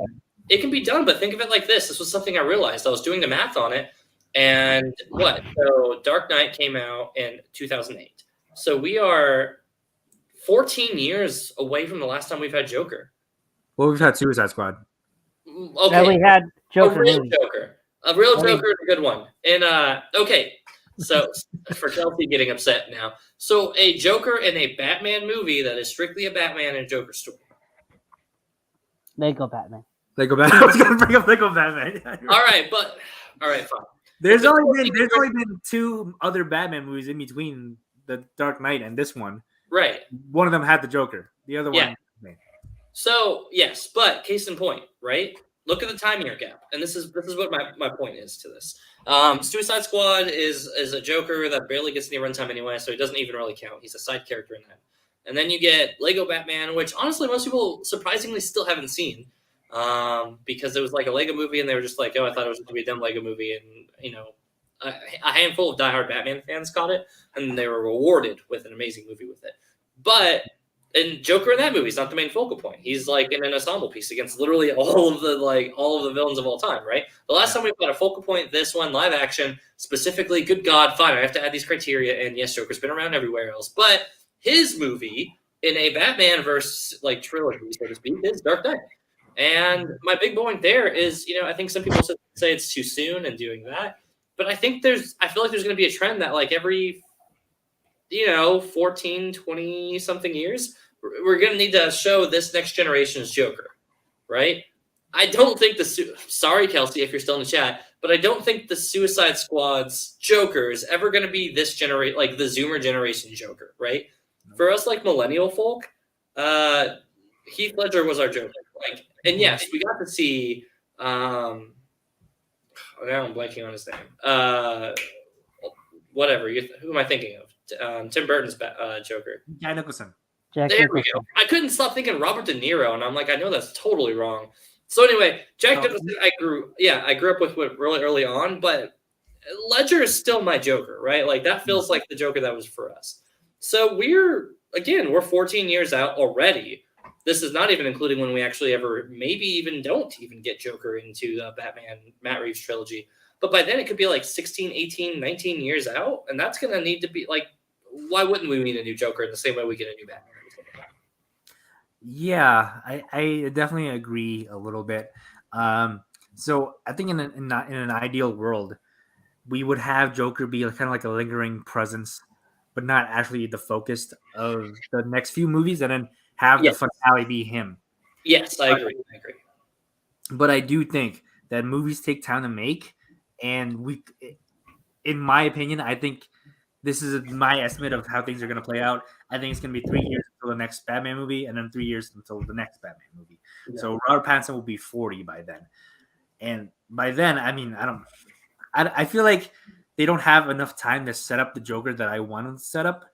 It can be done, but think of it like this. This was something I realized. I was doing the math on it. And so Dark Knight came out in 2008. So we are 14 years away from the last time we've had Joker. Well, we've had Suicide Squad. Okay. Now we had Joker. A real Joker. A real Joker is a good one. And, okay. So for Kelsey getting upset now. So a Joker in a Batman movie that is strictly a Batman and Joker story. Lego Batman. I was going to bring up Lego Batman. All right, fine. There's only been two other Batman movies in between the Dark Knight and this one. Right. One of them had the Joker. The other one. So yes, but case in point, right? Look at the time year gap, and this is what my point is to this. Suicide Squad is a Joker that barely gets any runtime anyway, so he doesn't even really count. He's a side character in that. And then you get Lego Batman, which honestly most people surprisingly still haven't seen, because it was like a Lego movie, and they were just like, oh, I thought it was going to be a dumb Lego movie, and a handful of diehard Batman fans caught it, and they were rewarded with an amazing movie with it. But and Joker in that movie is not the main focal point. He's like in an ensemble piece against literally all of the villains of all time, right? The last time we've got a focal point, this one, live action, specifically, good God, fine, I have to add these criteria, and yes, Joker's been around everywhere else, but his movie in a Batman verse like trilogy, so to speak, is Dark Knight. And my big point there is, I think some people say it's too soon in doing that, but I feel like there's going to be a trend that like every 14, 20 something years, we're going to need to show this next generation's Joker, right? I don't think sorry, Kelsey, if you're still in the chat, but I don't think the Suicide Squad's Joker is ever going to be this generation, like the Zoomer generation Joker, right? For us, like millennial folk, Heath Ledger was our Joker. Like, and yes, we got to see. Now I'm blanking on his name. Whatever. Who am I thinking of? Tim Burton's Joker. Jack Nicholson. Jack There we Nicholson. go. I couldn't stop thinking Robert De Niro, and I'm like, I know that's totally wrong. So anyway, Jack Nicholson, I grew up with really early on, but Ledger is still my Joker, right? Like that feels like the Joker that was for us. So we're 14 years out already. This is not even including when we actually ever maybe even don't even get Joker into the Batman Matt Reeves trilogy. But by then it could be like 16, 18, 19 years out, and that's going to need to be like, why wouldn't we need a new Joker in the same way we get a new Batman? Yeah, I definitely agree a little bit. So I think in an ideal world, we would have Joker be kind of like a lingering presence, but not actually the focus of the next few movies, and then have the finale be him. Yes, I agree. But I do think that movies take time to make, and in my opinion, I think this is my estimate of how things are going to play out. I think it's going to be 3 years until the next Batman movie, and then 3 years until the next Batman movie. Yeah. So Robert Pattinson will be 40 by then, and by then, I mean, I feel like they don't have enough time to set up the Joker that I want to set up,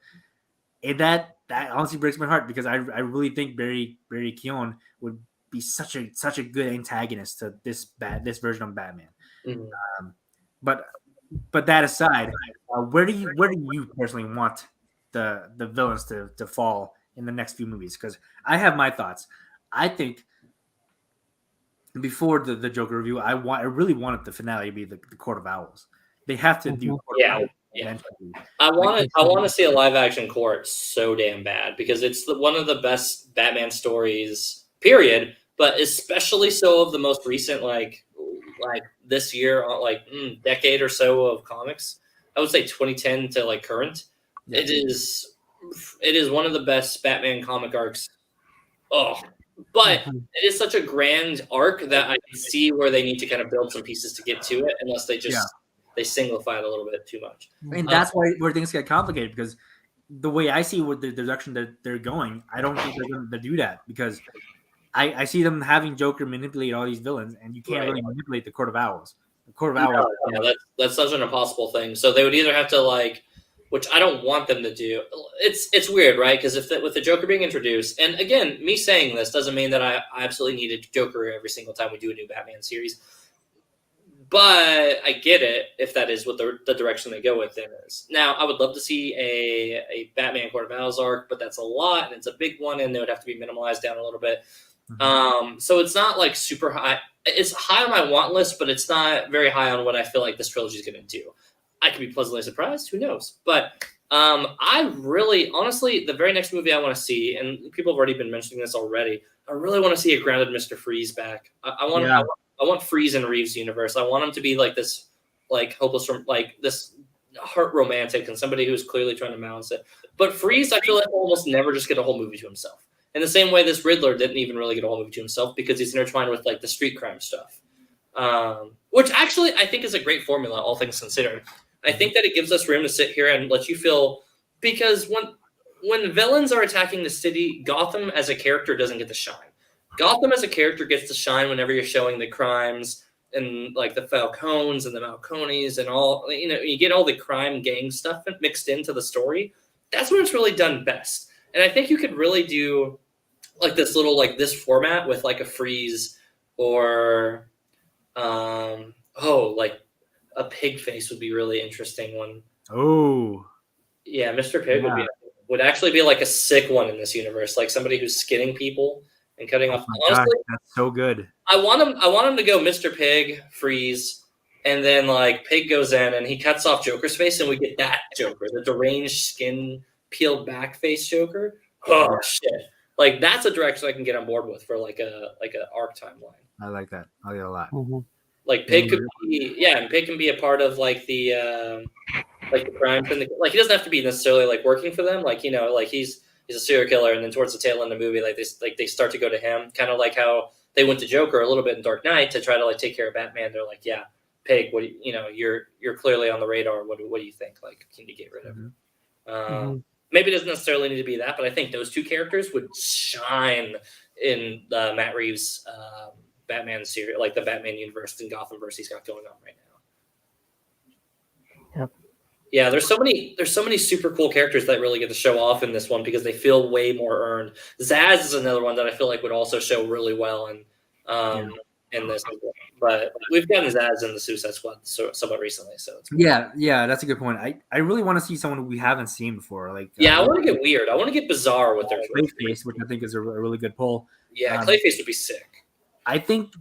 and that honestly breaks my heart because I really think Barry Keoghan would be such a good antagonist to this version of Batman. Mm-hmm. But that aside, where do you personally want the villains to fall in the next few movies? Because I have my thoughts. I think before the Joker review, I really wanted the finale to be the Court of Owls. They have to do Court of Owls eventually. I want to see a live action Court so damn bad because it's one of the best Batman stories, period. But especially so of the most recent like this year, decade or so of comics. I would say 2010 to like current. Yeah. It is one of the best Batman comic arcs. But it is such a grand arc that I can see where they need to kind of build some pieces to get to it, unless they just they simplify it a little bit too much. And that's where things get complicated because the way I see what the direction that they're going, I don't think they're going to do that because I see them having Joker manipulate all these villains, and you can't really manipulate the Court of Owls. The Court of Owls. Yeah, that's such an impossible thing. So they would either have to which I don't want them to do. It's weird, right? Because with the Joker being introduced, and again, me saying this doesn't mean that I absolutely need a Joker every single time we do a new Batman series. But I get it if that is what the direction they go with it is. Now, I would love to see a Batman Court of Owls arc, but that's a lot, and it's a big one, and they would have to be minimalized down a little bit. So it's not like super high. It's high on my want list, but it's not very high on what I feel like this trilogy is going to do. I could be pleasantly surprised. Who knows? But I really, honestly, the very next movie I want to see, and people have already been mentioning this already, I really want to see a grounded Mr. Freeze back. I want Freeze in Reeves' universe. I want him to be like this, like hopeless, like this heart romantic and somebody who's clearly trying to balance it. But Freeze, I feel like will almost never just get a whole movie to himself. In the same way, this Riddler didn't even really get a whole movie to himself because he's intertwined with like the street crime stuff, which actually I think is a great formula, all things considered. I think that it gives us room to sit here and let you feel because when villains are attacking the city, Gotham as a character doesn't get to shine. Gotham as a character gets to shine whenever you're showing the crimes and like the Falcones and the Malcones and all. You get all the crime gang stuff mixed into the story. That's when it's really done best. And I think you could really do like this little like this format with like a Freeze or like a Pig face would be really interesting one. Oh, yeah, Mr. Pig would actually be like a sick one in this universe, like somebody who's skinning people and cutting off. Honestly, that's so good. I want him to go Mr. Pig, Freeze, and then like Pig goes in and he cuts off Joker's face, and we get that Joker, the deranged skin peeled back face Joker. Oh shit! Like that's a direction I can get on board with for like a arc timeline. I like that. I like it a lot. Mm-hmm. Like Pig could be, and Pig can be a part of like the crime thing. Like he doesn't have to be necessarily like working for them. Like like he's a serial killer, and then towards the tail end of the movie, they start to go to him, kind of like how they went to Joker a little bit in Dark Knight to try to like take care of Batman. They're like, yeah, Pig, what do you know? You're clearly on the radar. What do you think? Like, can you get rid of? Maybe it doesn't necessarily need to be that, but I think those two characters would shine in the Matt Reeves Batman series, like the Batman universe and Gothamverse he's got going on right now. Yep. Yeah, there's so many super cool characters that really get to show off in this one because they feel way more earned. Zaz is another one that I feel like would also show really well in this. But we've gotten Zaz in the Suicide Squad somewhat recently, so it's yeah, that's a good point. I really want to see someone we haven't seen before. Like I want to get weird. I want to get bizarre with their Clayface, which I think is a really good pull. Yeah, Clayface would be sick. I think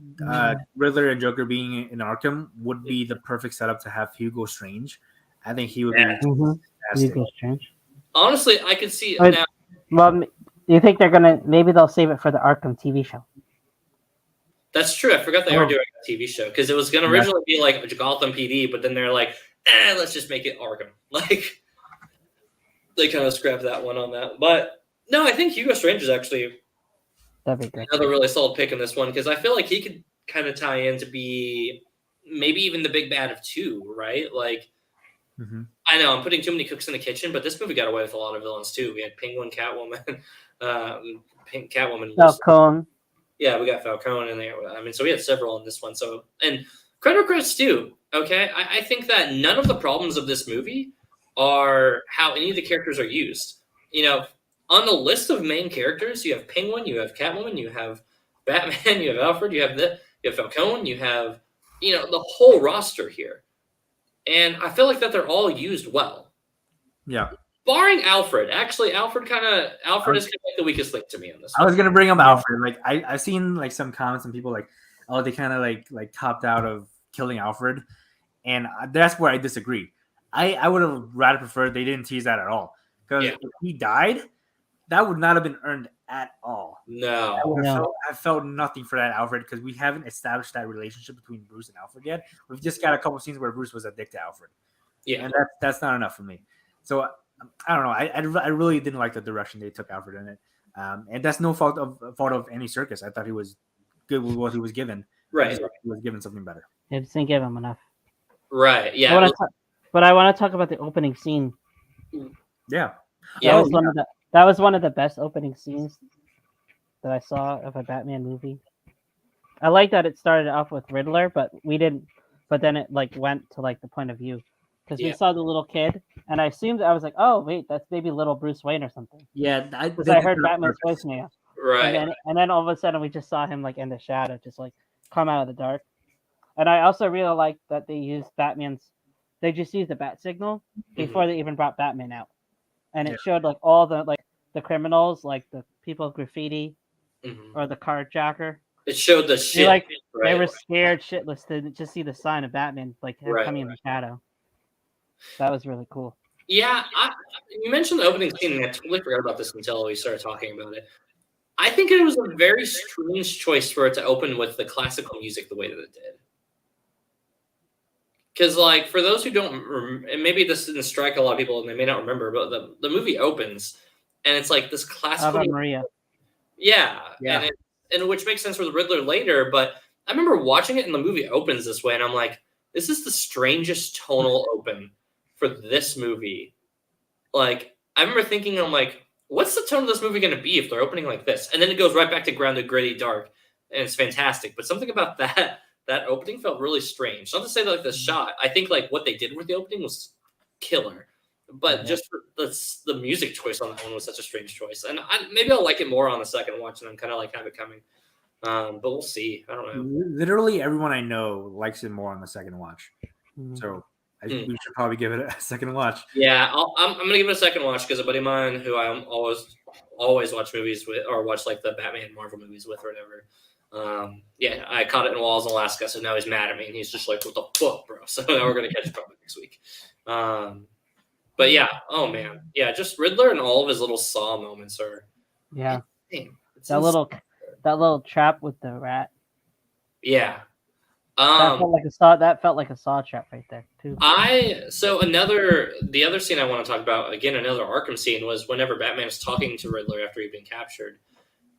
Riddler and Joker being in Arkham would be the perfect setup to have Hugo Strange. I think he would be fantastic. Hugo Strange. Honestly, I could see it now. Well, do you think maybe they'll save it for the Arkham TV show? That's true. I forgot they are doing a TV show because it was going to originally be like Gotham PD, but then they're like, let's just make it Arkham. Like, they kind of scrapped that one on that. But no, I think Hugo Strange is actually another really solid pick in this one because I feel like he could kind of tie in to be maybe even the big bad of 2, right? Like, I know I'm putting too many cooks in the kitchen, but this movie got away with a lot of villains too. We had Penguin, Catwoman, Catwoman. Falcone. Yeah, we got Falcone in there. I mean, so we had several in this one. So, and credits too. Okay, I think that none of the problems of this movie are how any of the characters are used. You know, on the list of main characters, you have Penguin, you have Catwoman, you have Batman, you have Alfred, you have Falcone, you have the whole roster here. And I feel like that they're all used well. Yeah. Barring Alfred. Actually, Alfred is kind of like the weakest link to me on this one. I was going to bring up Alfred. Like, I've seen, like, some comments and people like, oh, they kind of, like topped out of killing Alfred. And that's where I disagree. I would have rather preferred they didn't tease that at all. Because if he died, that would not have been earned at all. No. I felt nothing for that Alfred because we haven't established that relationship between Bruce and Alfred yet. We've just got a couple scenes where Bruce was a dick to Alfred. Yeah. And that's not enough for me. So I don't know. I really didn't like the direction they took Alfred in it. And that's no fault of any circus. I thought he was good with what he was given. Right. He was given something better. They didn't give him enough. Right. Yeah. But I want to talk about the opening scene. Yeah. That was one of the best opening scenes that I saw of a Batman movie. I like that it started off with Riddler, but then it like went to like the point of view because we saw the little kid, and I was like, oh wait, that's maybe little Bruce Wayne or something. Yeah, because I heard Batman's voice now. Right. And then all of a sudden we just saw him like in the shadow, just like come out of the dark. And I also really like that they used they just used the bat signal before they even brought Batman out. And it showed like all the criminals, like the people with graffiti or the carjacker. It showed the shit. They were scared shitless to just see the sign of Batman coming in the shadow. That was really cool. Yeah, you mentioned the opening scene, and I totally forgot about this until we started talking about it. I think it was a very strange choice for it to open with the classical music the way that it did. Because, like, for those who don't, and maybe this didn't strike a lot of people, and they may not remember, but the movie opens, and it's like this classical. Ave Maria. Yeah. And which makes sense for the Riddler later, but I remember watching it, and the movie opens this way, and I'm like, this is the strangest tonal open for this movie. Like, I remember thinking, I'm like, what's the tone of this movie going to be if they're opening like this? And then it goes right back to grounded, gritty, dark, and it's fantastic. But something about that opening felt really strange. Not to say that like the shot. I think like what they did with the opening was killer. But just for the music choice on that one was such a strange choice. And maybe I'll like it more on the second watch, and I'm kind of like have it coming. But we'll see. I don't know. Literally everyone I know likes it more on the second watch. So we should probably give it a second watch. Yeah, I'm going to give it a second watch because a buddy of mine who I always watch movies with, or watch like the Batman Marvel movies with or whatever. I caught it in Walls, Alaska, so now he's mad at me, and he's just like, what the fuck, bro? So now we're going to catch it probably next week. But yeah, oh man. Yeah, just Riddler and all of his little Saw moments are insane. That little trap with the rat. Yeah. That felt like a Saw trap right there too. The other scene I want to talk about, again, another Arkham scene, was whenever Batman is talking to Riddler after he'd been captured.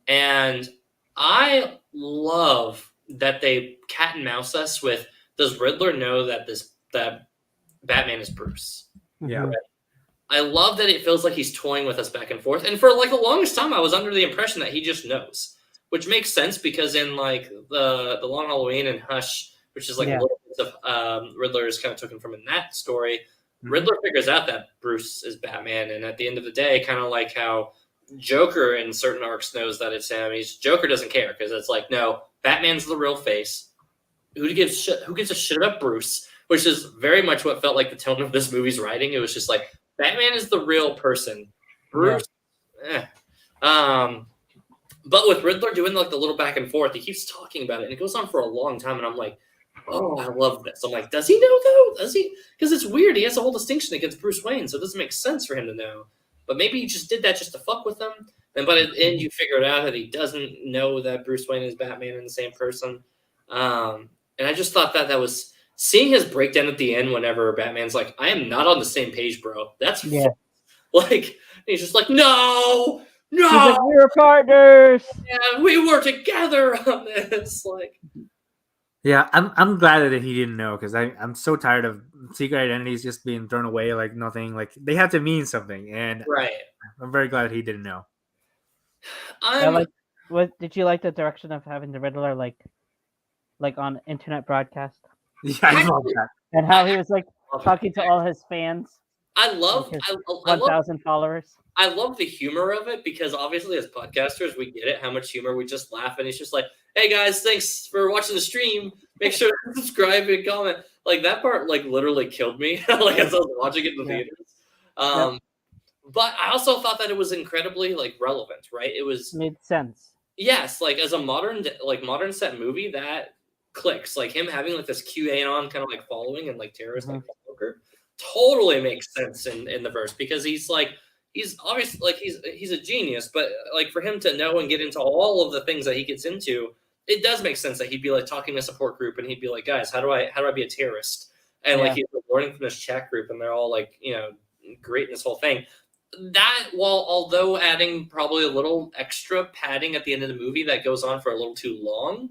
And I love that they cat and mouse us with does Riddler know that that Batman is Bruce? Yeah. Mhm. I love that it feels like he's toying with us back and forth. And for like the longest time, I was under the impression that he just knows, which makes sense because in like the Long Halloween and Hush, which is like Yeah. a little bit of Riddler is kind of taken from in that story. Mhm. Riddler figures out that Bruce is Batman, and at the end of the day, kind of like how Joker in certain arcs knows that it's him. Joker doesn't care because it's like, no, Batman's the real face. Who gives a shit about Bruce? Which is very much what felt like the tone of this movie's writing. It was just like Batman is the real person. Bruce, But with Riddler doing like the little back and forth, he keeps talking about it, and it goes on for a long time. And I'm like, oh, I love this. I'm like, does he know though? Does he? Because it's weird. He has a whole distinction against Bruce Wayne, so it doesn't make sense for him to know. But maybe he just did that just to fuck with him. And by the end, you figure it out that he doesn't know that Bruce Wayne is Batman and the same person. And I just thought that was seeing his breakdown at the end whenever Batman's like, I am not on the same page, bro. That's like, he's just like, no. He's like, we're partners. Yeah, we were together on this. Like, yeah, I'm glad that he didn't know because I'm so tired of secret identities just being thrown away like nothing. Like they have to mean something, and right. I'm very glad he didn't know. What did you like the direction of having the Riddler like on internet broadcast? Yeah, I love that. And how he was like talking to all his fans. I love 1,000 followers. I love the humor of it because obviously as podcasters we get it how much humor, we just laugh, and it's just like, hey guys, thanks for watching the stream, make sure to subscribe and comment. Like that part like literally killed me like as I was watching it in the theaters. But I also thought that it was incredibly like relevant, right? It made sense. Yes, like as a modern set movie that clicks, like him having like this QAnon kind of like following and like terrorist like Joker totally makes sense in the verse because he's obviously like he's a genius, but like for him to know and get into all of the things that he gets into, it does make sense that he'd be like talking to a support group and he'd be like, guys, how do I be a terrorist? And like he's learning from this chat group and they're all like, great in this whole thing. That although adding probably a little extra padding at the end of the movie that goes on for a little too long,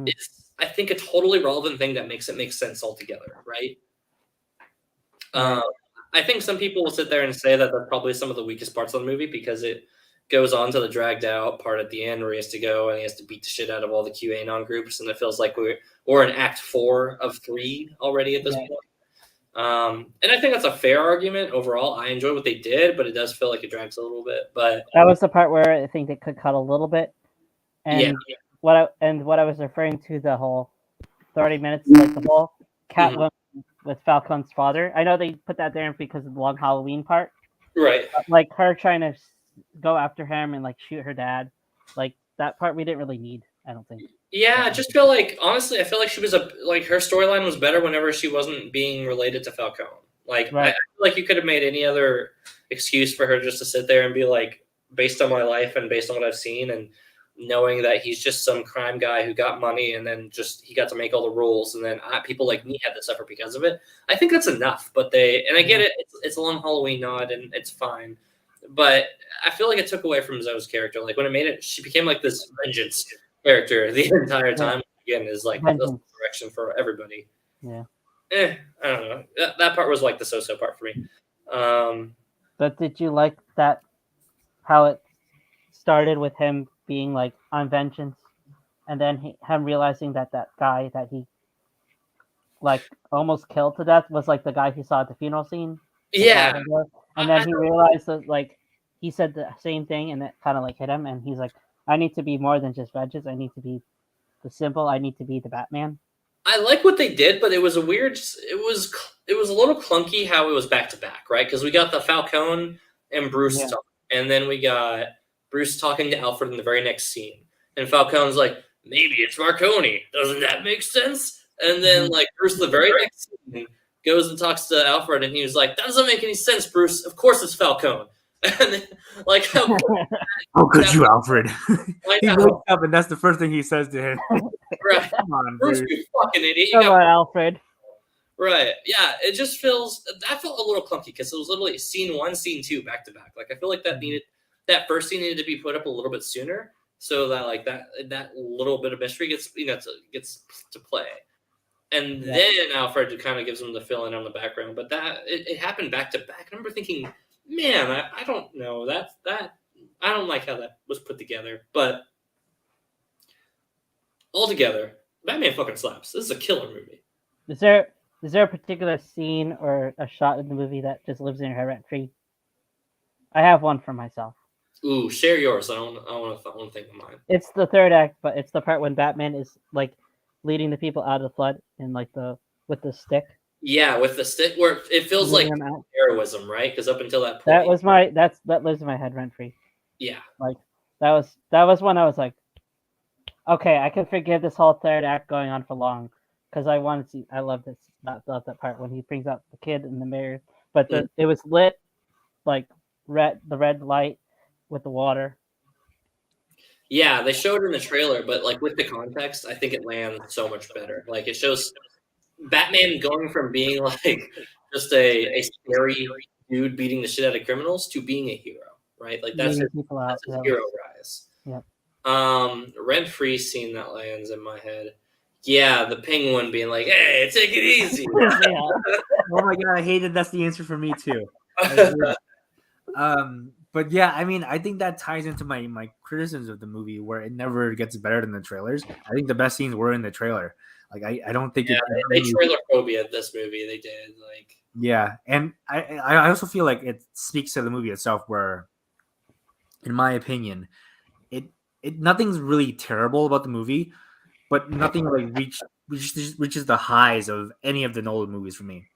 is I think a totally relevant thing that makes it make sense altogether, right? I think some people will sit there and say that that's probably some of the weakest parts of the movie because it goes on to the dragged out part at the end where he has to go and he has to beat the shit out of all the QAnon groups, and it feels like we're in Act 4 of 3 already at this point. And I think that's a fair argument overall. I enjoy what they did, but it does feel like it drags a little bit. But that was the part where I think they could cut a little bit. And what I was referring to, the whole 30 minutes, like the whole Catwoman with Falcon's father. I know they put that there because of the Long Halloween part. Right. But like her trying to go after him and like shoot her dad. Like that part we didn't really need, I don't think. Yeah, I just feel like, honestly, I feel like she was her storyline was better whenever she wasn't being related to Falcone. Like, I feel like you could have made any other excuse for her just to sit there and be like, based on my life and based on what I've seen and knowing that he's just some crime guy who got money and then just he got to make all the rules and then people like me had to suffer because of it. I think that's enough. But I get it. It's a Long Halloween nod and it's fine. But I feel like it took away from Zoe's character. Like when it made it, she became like this vengeance character the entire time. Again, is like the direction for everybody. Yeah. I don't know. That part was like the so-so part for me. But did you like that? How it started with him being like on vengeance, and then him realizing that guy that he like almost killed to death was like the guy he saw at the funeral scene. Yeah. And then he realized that like he said the same thing, and it kind of like hit him, and he's like, I need to be more than just vengeance. I need to be the symbol. I need to be the Batman. I like what they did, but it was a little clunky how it was back to back, right? Because we got the Falcone and Bruce talk, and then we got Bruce talking to Alfred in the very next scene. And Falcone's like, maybe it's Marconi. Doesn't that make sense? And then like Bruce, the very next scene, goes and talks to Alfred, and he was like, that doesn't make any sense, Bruce. Of course it's Falcone. And then, like, how could you, Alfred? He wakes up, and that's the first thing he says to him. Right. Come on, Bruce, you fucking idiot. Come on, Alfred. Right. Yeah, it just that felt a little clunky because it was literally scene 1, scene 2 back to back. Like I feel like that first scene needed to be put up a little bit sooner so that like that little bit of mystery gets to play. And Yeah. then Alfred kind of gives him the fill in on the background. But that it happened back to back. I remember thinking, man, I don't know that I don't like how that was put together. But altogether, Batman fucking slaps. This is a killer movie. Is there a particular scene or a shot in the movie that just lives in your head rent free? I have one for myself. Ooh, share yours. I want to think of mine. It's the third act, but it's the part when Batman is like leading the people out of the flood in like with the stick. Yeah, with the stick, where it feels like leading them out. heroism, right? Because up until that point, That lives in my head rent free. yeah, Like that was when I was like, okay, I can forgive this whole third act going on for long because I wanted to. I love this. Love that part when he brings out the kid in the mirror, but it was lit like the red light with the water. yeah, they showed it in the trailer, but like with the context, I think it lands so much better. Like it shows Batman going from being like just a scary dude beating the shit out of criminals to being a hero, right? Like that's Leading people out. his hero rise. Yep. Rent free scene that lands in my head. Yeah, the penguin being like, "Hey, take it easy." Yeah. Oh my god, I hated that's the answer for me too. But yeah, I mean, I think that ties into my criticisms of the movie, where it never gets better than the trailers. I think the best scenes were in the trailer. Like I don't think they trailer phobia this movie. They did like yeah, and I also feel like it speaks to the movie itself, where, in my opinion, it nothing's really terrible about the movie, but nothing like reaches the highs of any of the Nolan movies for me,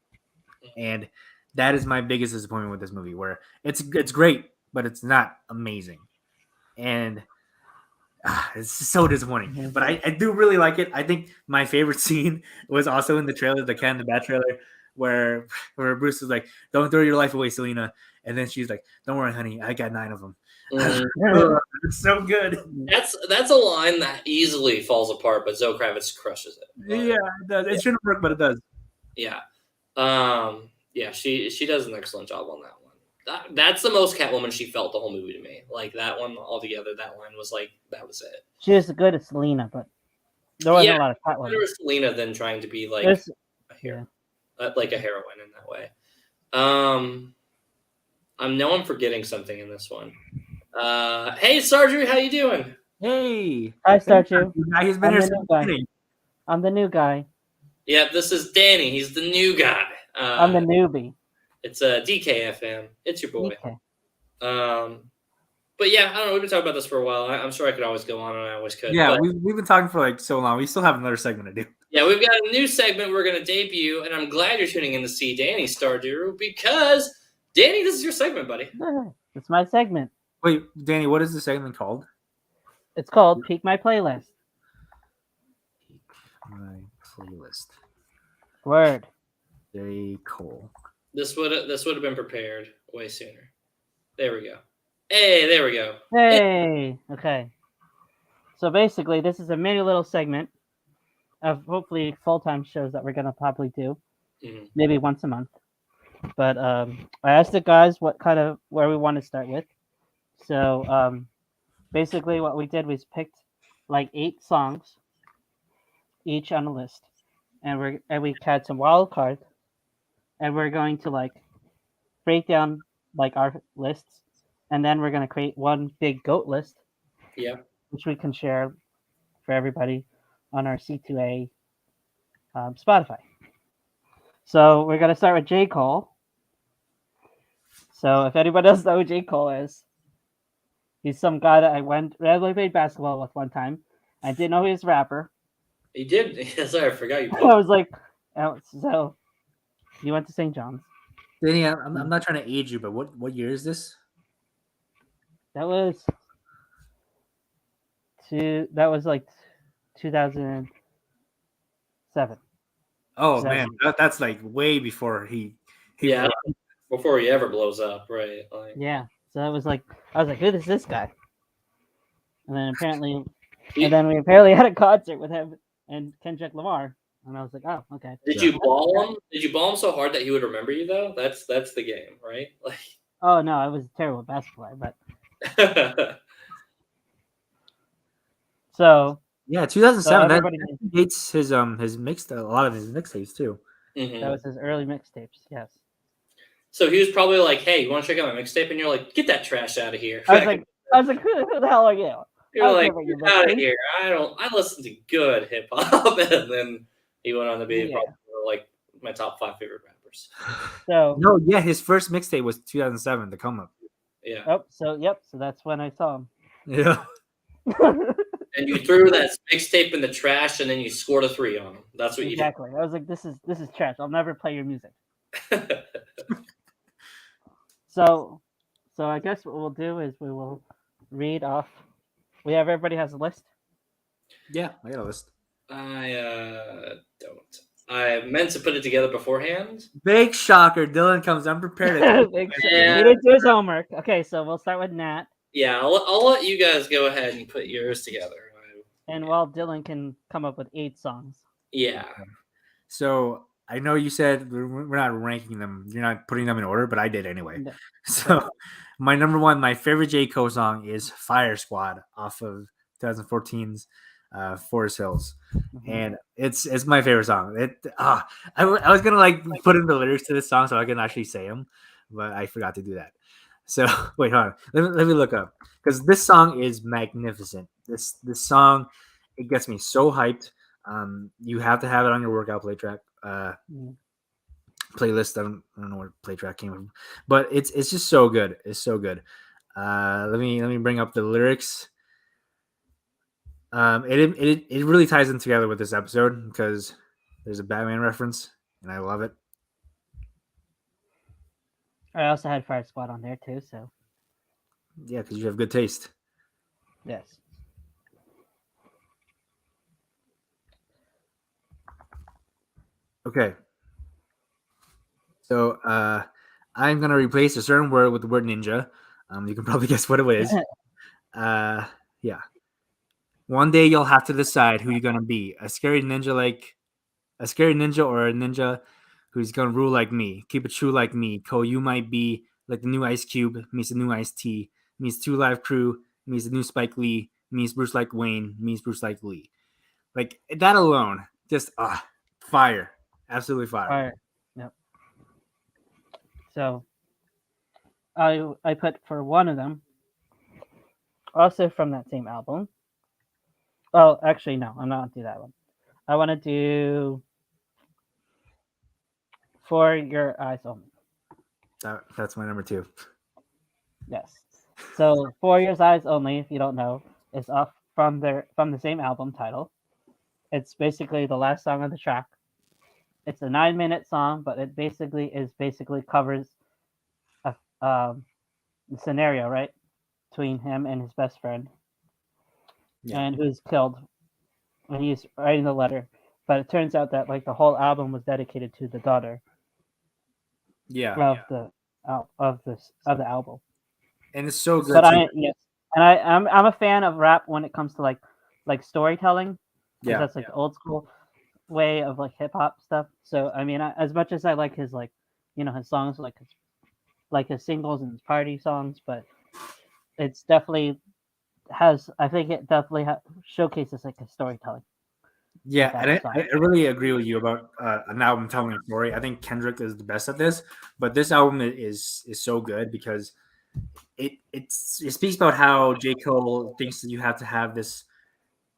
and that is my biggest disappointment with this movie, where it's great, but it's not amazing, and it's so disappointing. But I do really like it. I think my favorite scene was also in the trailer, the Cat in the Bat trailer, where Bruce is like, "Don't throw your life away, Selena," and then she's like, "Don't worry, honey, I got 9 of them." It's so good. That's a line that easily falls apart, but Zoe Kravitz crushes it. Yeah, it does. It shouldn't work, but it does. Yeah. Yeah, she does an excellent job on that one. That's the most Catwoman she felt the whole movie to me. Like that one altogether, that line was like that was it. She was good as Selena, but there wasn't a lot of Catwoman. Better as Selena than trying to be like a hero, like a heroine in that way. I know I'm forgetting something in this one. Hey, Sarju, how you doing? Hey, Hi, Starchu. He's been here since the beginning. I'm the new guy. Yeah, this is Danny. He's the new guy. I'm the newbie. It's DKFM. It's your boy. Okay. But yeah, I don't know. We've been talking about this for a while. I'm sure I could always go on, and I always could. Yeah, but, we've been talking for like so long. We still have another segment to do. Yeah, we've got a new segment we're going to debut, and I'm glad you're tuning in to see Danny Stardew because Danny, this is your segment, buddy. It's my segment. Wait, Danny, what is the segment called? It's called Peek My Playlist. My playlist. Word. Very cool. This would have been prepared way sooner. There we go. Hey, there we go. Hey. Okay. So basically, this is a mini little segment of hopefully full-time shows that we're gonna probably do, maybe once a month. But I asked the guys where we want to start with. So basically, what we did was picked like 8 songs, each on a list, and we had some wild cards, and we're going to like break down like our lists, and then we're gonna create one big GOAT list. Yeah. Which we can share for everybody on our C2A Spotify. So we're gonna start with J. Cole. So if anybody doesn't know who J. Cole is, he's some guy that I randomly played basketball with one time. I didn't know he was a rapper. He did. Sorry, I forgot you. I was like, so he went to St. John's. Danny, I'm not trying to age you, but what year is this? That was like 2007. Oh man, that's like way before he yeah, before he ever blows up, right? Like, yeah. So I was like, who is this guy? And then we apparently had a concert with him and Kendrick Lamar, and I was like, oh, okay. Did you ball him? Did you ball him so hard that he would remember you though? That's the game, right? Like, oh no, I was a terrible basketball player, but so Yeah, 2007. So That everybody dates his mixed a lot of his mixtapes too. Mhm. that was his early mixtapes. Yes. So he was probably like, "Hey, you want to check out my mixtape?" And you're like, "Get that trash out of here!" I was like, who the hell are you? You're I like, don't care "Get about your out of mixtape." here! I listen to good hip hop." And then he went on to be Yeah. probably like my top 5 favorite rappers. So No, yeah, his first mixtape was 2007. The Come Up. Yeah. so that's when I saw Yeah. him. And you threw that mixtape in the trash, and then you scored a 3 on him. That's what Exactly. I was like, this is trash. I'll never play your music. you did. So I guess what we'll do is we will read off. Everybody has a list. Yeah, I got a list. I don't. I meant to put it together beforehand. Big shocker. Dylan comes unprepared. He Yeah. didn't do his homework. Okay, so we'll start with Nat, Yeah, I'll let you guys go ahead and put yours together. and while Dylan can come up with 8 songs. Yeah. So I know you said we're not ranking them. You're not putting them in order, but I did anyway. No. So my number one, my favorite J. Cole song is Fire Squad off of 2014's Forest Hills. Mhm. And it's my favorite song. I was gonna like put in the lyrics to this song so I can actually say them, but I forgot to do that. So wait, hold on. Let me look up, because this song is magnificent. This song, it gets me so hyped. You have to have it on your workout playlist. I don't know where play track came from, but it's just so good. It's so good. Let me bring up the lyrics. It really ties in together with this episode because there's a Batman reference, and I love it. I also had Fire Squad on there too. So Yeah, because you have good taste. yes. Okay. So I'm gonna replace a certain word with the word ninja. You can probably guess what it is. Yeah. One day you'll have to decide who you're gonna be: a scary ninja or a ninja who's gonna rule like me. Keep it true like me. Cole, you might be like the new Ice Cube meets the new Ice T meets 2 Live Crew meets the new Spike Lee meets Bruce like Wayne meets Bruce like Lee. Like that alone, just fire, absolutely fire. Fire. Yep. So I put for one of them, also from that same album. Oh, actually, no, I'm not gonna do that one. I want to do For Your Eyes Only. That's my number 2. Yes. So For Your Eyes Only, if you don't know, is off from the same album title. It's basically the last song of the track. It's a 9-minute song, but it basically covers a scenario, right, between him and his best friend, and who's killed when he's writing the letter. But it turns out that like the whole album was dedicated to the daughter. Of the album. And it's so good. But I'm a fan of rap when it comes to like storytelling. Yeah, that's like the old school way of like hip hop stuff. So I mean, as much as I like his his songs, like his singles and his party songs, but it's definitely showcases like his storytelling. Yeah, and I really agree with you about an album telling a story. I think Kendrick is the best at this, but this album is so good because it speaks about how J. Cole thinks that you have to have this.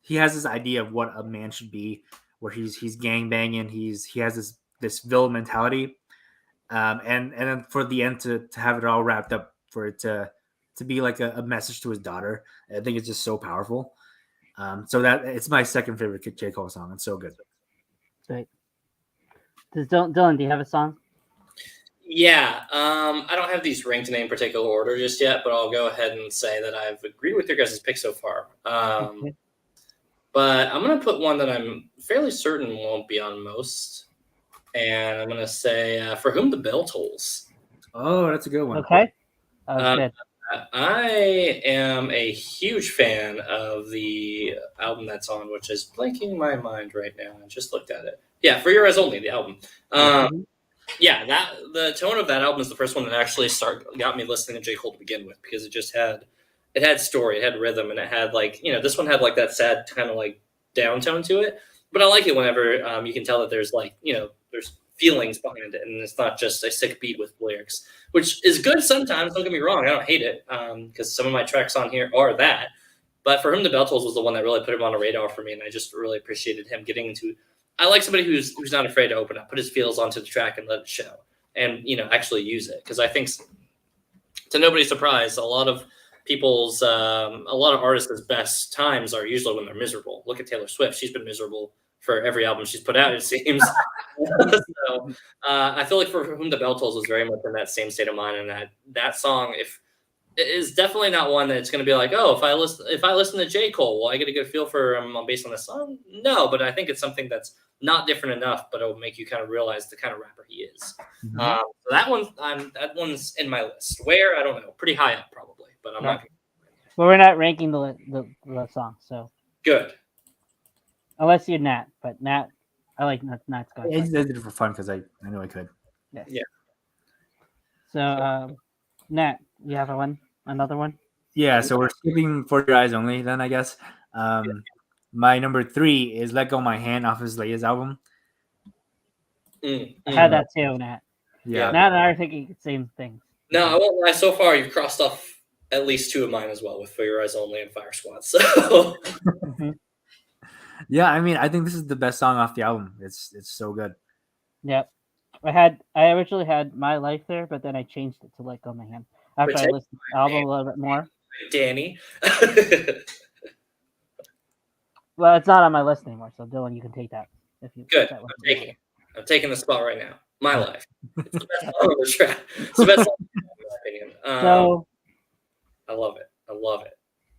He has this idea of what a man should be, where he's gang banging, he has this villain mentality, and then for the end to have it all wrapped up, for it to be like a message to his daughter. I think it's just so powerful. So that it's my second favorite J. Cole song. It's so good. Right. Dylan, do you have a song? Yeah, I don't have these ranked in any particular order just yet, but I'll go ahead and say that I've agreed with your guys' pick so far. Okay. But I'm going to put one that I'm fairly certain won't be on most, and I'm going to say For Whom the Bell Tolls. Oh, that's a good one. Okay. Good. I am a huge fan of the album that's on, which is blanking my mind right now. I just looked at it. Yeah, For Your Eyes Only, the album. Yeah, the tone of that album is the first one that actually got me listening to J. Cole to begin with, because it had story, it had rhythm, and it had this one had like that sad kind of like downtone to it. But I like it whenever you can tell that there's like, there's feelings behind it, and it's not just a sick beat with lyrics, which is good sometimes. Don't get me wrong, I don't hate it, because some of my tracks on here are that. But For Whom the Bell Tolls was the one that really put him on a radar for me, and I just really appreciated him getting into. I like somebody who's not afraid to open up, put his feels onto the track, and let it show, and actually use it. Because I think, to nobody's surprise, a lot of artists' best times are usually when they're miserable. Look at Taylor Swift; she's been miserable for every album she's put out, it seems. So I feel like For Whom the Bell Tolls was very much in that same state of mind, and that song, is definitely not one that's going to be like, oh, if I listen to J. Cole, will I get a good feel for him based on the song? No, but I think it's something that's not different enough, but it'll make you kind of realize the kind of rapper he is. Mm-hmm. So that one's in my list. Where, I don't know, pretty high up probably, but I'm not. Well, we're not ranking the song, so Good. unless you're Nat, but Nat, I like Nat's going. I just did it for fun because I knew I could. Yes. Yeah. So, Nat, you have another one? Yeah, so we're skipping For Your Eyes Only then, I guess. My number 3 is Let Go My Hand off his latest album. I had that too, Nat. Yeah. Nat and I are thinking the same things. No, I won't lie. So far, you've crossed off at least 2 of mine as well, with For Your Eyes Only and Fire Squad. So Yeah, I mean, I think this is the best song off the album. It's so good. Yep. I originally had My Life there, but then I changed it to Let Go My Hand after I listened to the album a little bit more. Danny. Well, it's not on my list anymore, so Dylan, you can take that. If you Good. that one. I'm taking the spot right now. My Life. It's the best song on the track. It's the best song in my opinion. So I love it. I love it.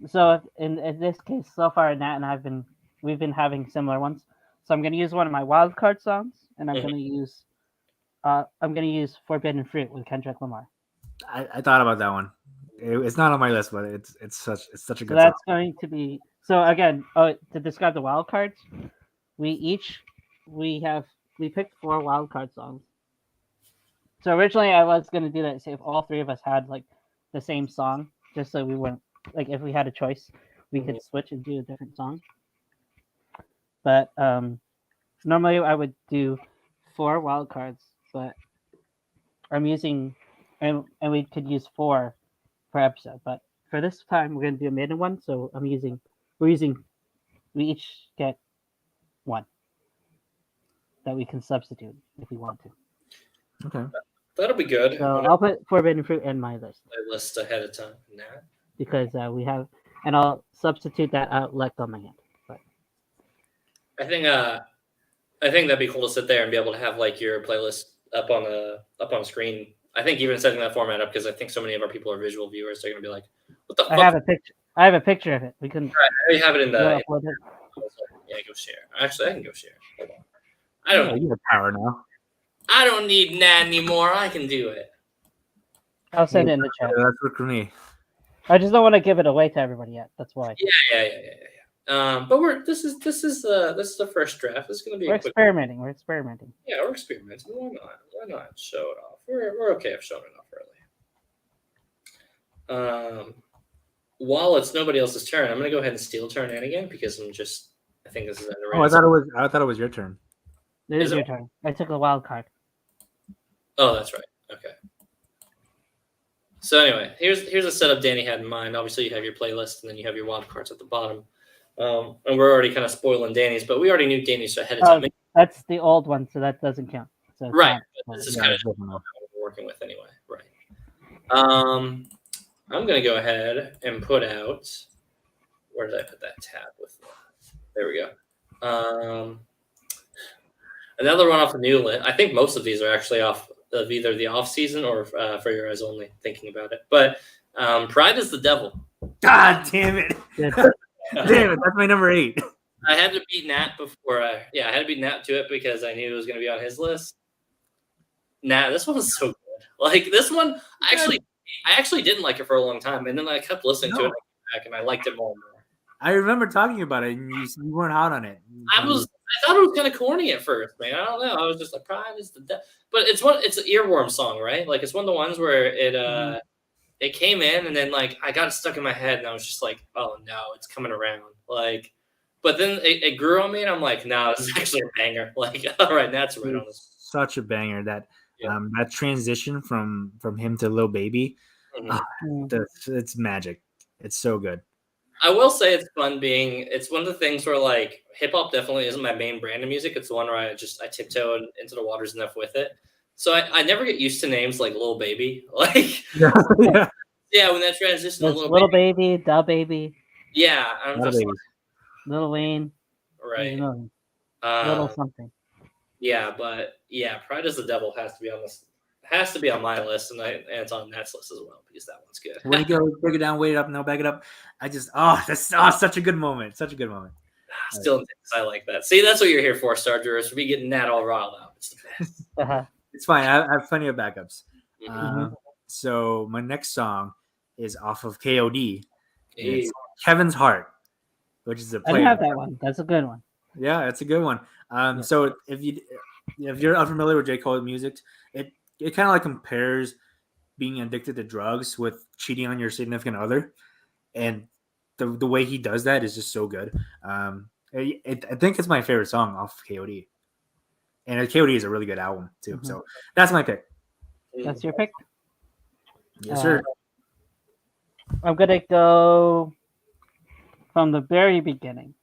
So in this case, so far, Nat and we've been having similar ones. So I'm going to use one of my wildcard songs, and I'm going to use "Forbidden Fruit" with Kendrick Lamar. I thought about that one. It's not on my list, but it's such a good. So that's song. going to be again. To describe the wild cards, we picked 4 wild card songs. So originally I was going to do that. Say if all 3 of us had like the same song, just so we weren't like if we had a choice, we could switch and do a different song. But normally I would do 4 wild cards, but I'm using and we could use 4 per episode. But for this time we're gonna do a maiden one, so we each get 1 that we can substitute if we want to. Okay. That'll be good. So I'll put Forbidden Fruit in my list. My list ahead of time. Nah. Because we have, and I'll substitute that out Let Go My Hand. But I think that'd be cool to sit there and be able to have like your playlist up on screen. I think even setting that format up, because I think so many of our people are visual viewers. They're gonna be like, "What the fuck?" I have a picture of it. We can. Right, you have it in the. Upload it. Yeah, go share. Actually, I can go share. Hold on. I don't. You have power now. I don't need Nat anymore. I can do it. I'll send it in the chat. That's what for me. I just don't want to give it away to everybody yet. That's why. Yeah. But this is the first draft. This is gonna be. We're a quick. experimenting. We're experimenting. Yeah, we're experimenting. Why not show it off? We're okay if showing it off early. While it's nobody else's turn, I'm gonna go ahead and steal turn in again because I think this is at the right. Oh, I thought it was your turn. It is your turn. I took a wild card. Oh, that's right. Okay. So anyway, here's a setup Danny had in mind. Obviously, you have your playlist, and then you have your wild cards at the bottom. And we're already kind of spoiling Danny's, but we already knew Danny's ahead of time. That's the old one, so that doesn't count. So right. This is kind of what we're working with anyway. Right. I'm going to go ahead and put out. Where did I put that tab with? There we go. Another one off the new list. I think most of these are actually off of either the off season or For Your Eyes Only. Thinking about it, but Pride is the Devil. God damn it! Damn it! That's my number 8. I had to beat Nat before. I had to beat Nat to it because I knew it was going to be on his list. Nat, this one was so good. Like this one, I actually didn't like it for a long time, and then I kept listening to it back, and I liked it more and more. I remember talking about it, and you weren't out on it. I thought it was kind of corny at first, man. I don't know. I was just like, Pride is the devil. But it's an earworm song, right? Like it's one of the ones where it came in and then like I got it stuck in my head and I was just like, oh no, it's coming around. Like But then it grew on me, and I'm like, no, this is actually a banger. Like, all right, that's right on this. Such a banger that Yeah. that transition from him to Lil Baby, Mhm. it's magic. It's so good. I will say it's fun being. It's one of the things where like hip hop definitely isn't my main brand of music. It's the one where I tiptoe into the waters enough with it. So I never get used to names like Lil Baby. Like Yeah. yeah, when that transition to There's Little Baby, Da Baby, yeah, I'm Lil just Baby. Lil Wayne, right. you know, little Um, something. yeah, but yeah, Pride is the Devil has to be on this. Has to be on my list, and it's on Nat's list as well because that one's good. When you go break it down, wait it up, now back it up. I just that's such a good moment. Such a good moment. Still intense. I like that. See, that's what you're here for, Star Jurors, for me getting Nat all riled up. It's the best. Uh-huh. It's fine. I have plenty of backups. Mhm. So my next song is off of KOD. And Hey. it's Kevin's Heart, which is a I didn't have that one. That's a good one. Yeah, it's a good one. So if you're unfamiliar with J. Cole music, it kind of like compares being addicted to drugs with cheating on your significant other, and the way he does that is just so good. I think it's my favorite song off KOD, and KOD is a really good album too. Mhm. So that's my pick. That's your pick. Yes, sir. I'm gonna go from the very beginning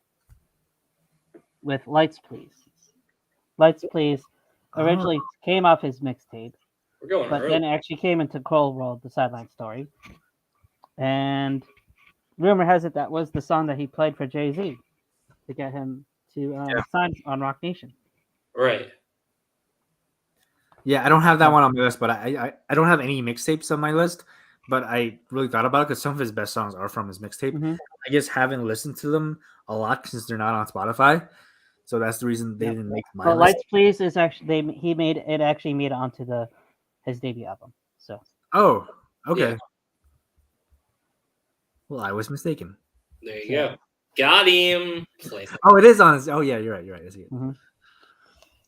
with Lights Please. Lights Please originally came off his mixtape, We're going but early. then it actually came into Cold World, the sideline story. And rumor has it that was the song that he played for Jay-Z to get him to sign on Rock Nation. Right. Yeah, I don't have that one on my list, but I don't have any mixtapes on my list. But I really thought about it because some of his best songs are from his mixtape. Mhm. I just haven't listened to them a lot since they're not on Spotify. So that's the reason they didn't make my But list. Lights Please is actually he made it actually made it onto his debut album. So Oh, okay. Yeah. Well, I was mistaken. There you go. Got him. Oh, it is on his. Oh, yeah, you're right. You're right. I see it.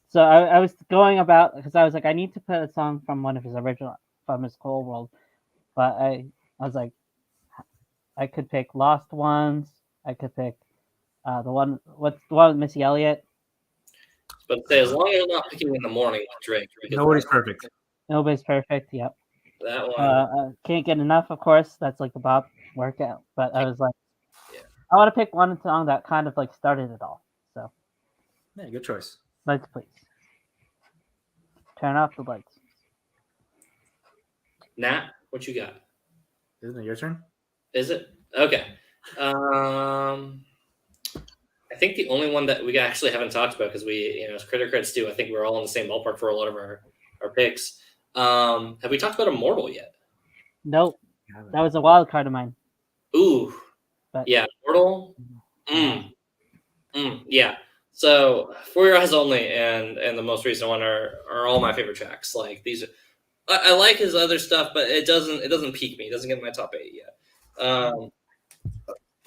So I was going about because I was like I need to put a song from one of his original from his Cold World, but I was like I could pick Lost Ones. I could pick the one with Missy Elliott. But say as long as you're not picking in the morning with Drake. because Nobody's perfect. Nobody's perfect. Yep. That one. Can't get enough. Of course, that's like the Bob workout. But I was like, Yeah. I want to pick one song that kind of like started it all. So Yeah, good choice. Lights Please. Turn off the lights. Nat, what you got? Isn't it your turn? Is it? Okay. I think the only one that we actually haven't talked about because we, as critics do, I think we're all in the same ballpark for a lot of our picks. Have we talked about Immortal yet? Nope. That was a wild card of mine. Ooh. But yeah, Immortal. Yeah. So For Your Eyes Only and the most recent one are all my favorite tracks. Like these, I like his other stuff, but it doesn't pique me. It doesn't get in my top 8 yet.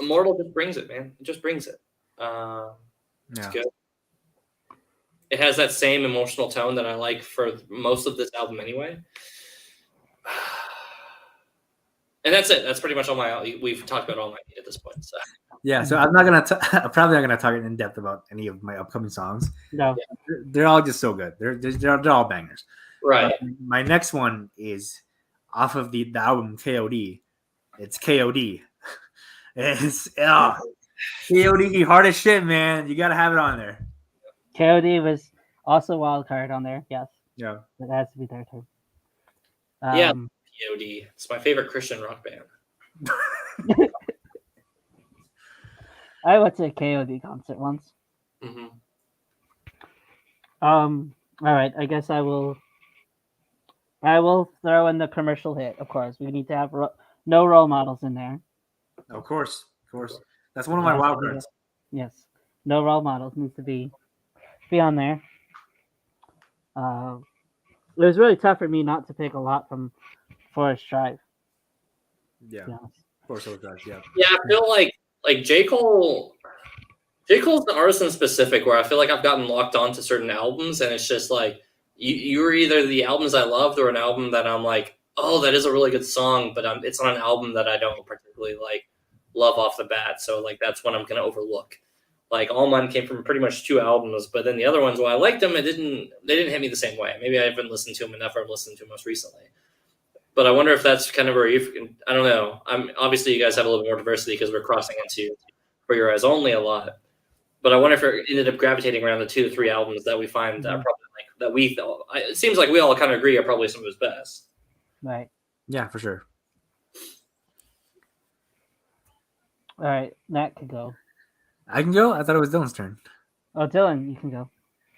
Immortal just brings it, man. It just brings it. It's good. It has that same emotional tone that I like for most of this album anyway. And that's it. That's pretty much all we've talked about all my at this point. So. Yeah, so I'm not I'm probably not gonna talk in depth about any of my upcoming songs. No, they're all just so good. They're all bangers. Right. My next one is off of the album KOD. It's KOD. It's KOD hard as shit, man. You gotta have it on there. KOD was also wild card on there. Yes. Yeah. It has to be there too. Yeah. KOD. It's my favorite Christian rock band. I went to a KOD concert once. Mm-hmm. All right. I guess I will throw in the commercial hit. Of course, we need to have no role models in there. Of course. That's one of my wild cards. Yes, no role models needs to be on there. It was really tough for me not to pick a lot from Forest Drive. Yeah. Forest Drive. Yeah. Yeah, I feel like J. Cole's an artist specific where I feel like I've gotten locked onto certain albums, and it's just like you're either the albums I loved or an album that I'm like, oh, that is a really good song, but it's on an album that I don't particularly love off the bat. So like that's one I'm gonna overlook. Like all mine came from pretty much 2 albums, but then the other ones, while I liked them, they didn't hit me the same way. Maybe I haven't listened to them enough, or I've listened to them most recently. But I wonder if that's kind of where I don't know. Obviously you guys have a little bit more diversity because we're crossing into For Your Eyes Only a lot. But I wonder if it ended up gravitating around the 2 to 3 albums that we find that are probably it seems like we all kind of agree are probably some of his best. Right. Yeah, for sure. All right. Nat could go. I can go. I thought it was Dylan's turn. Oh, Dylan, you can go.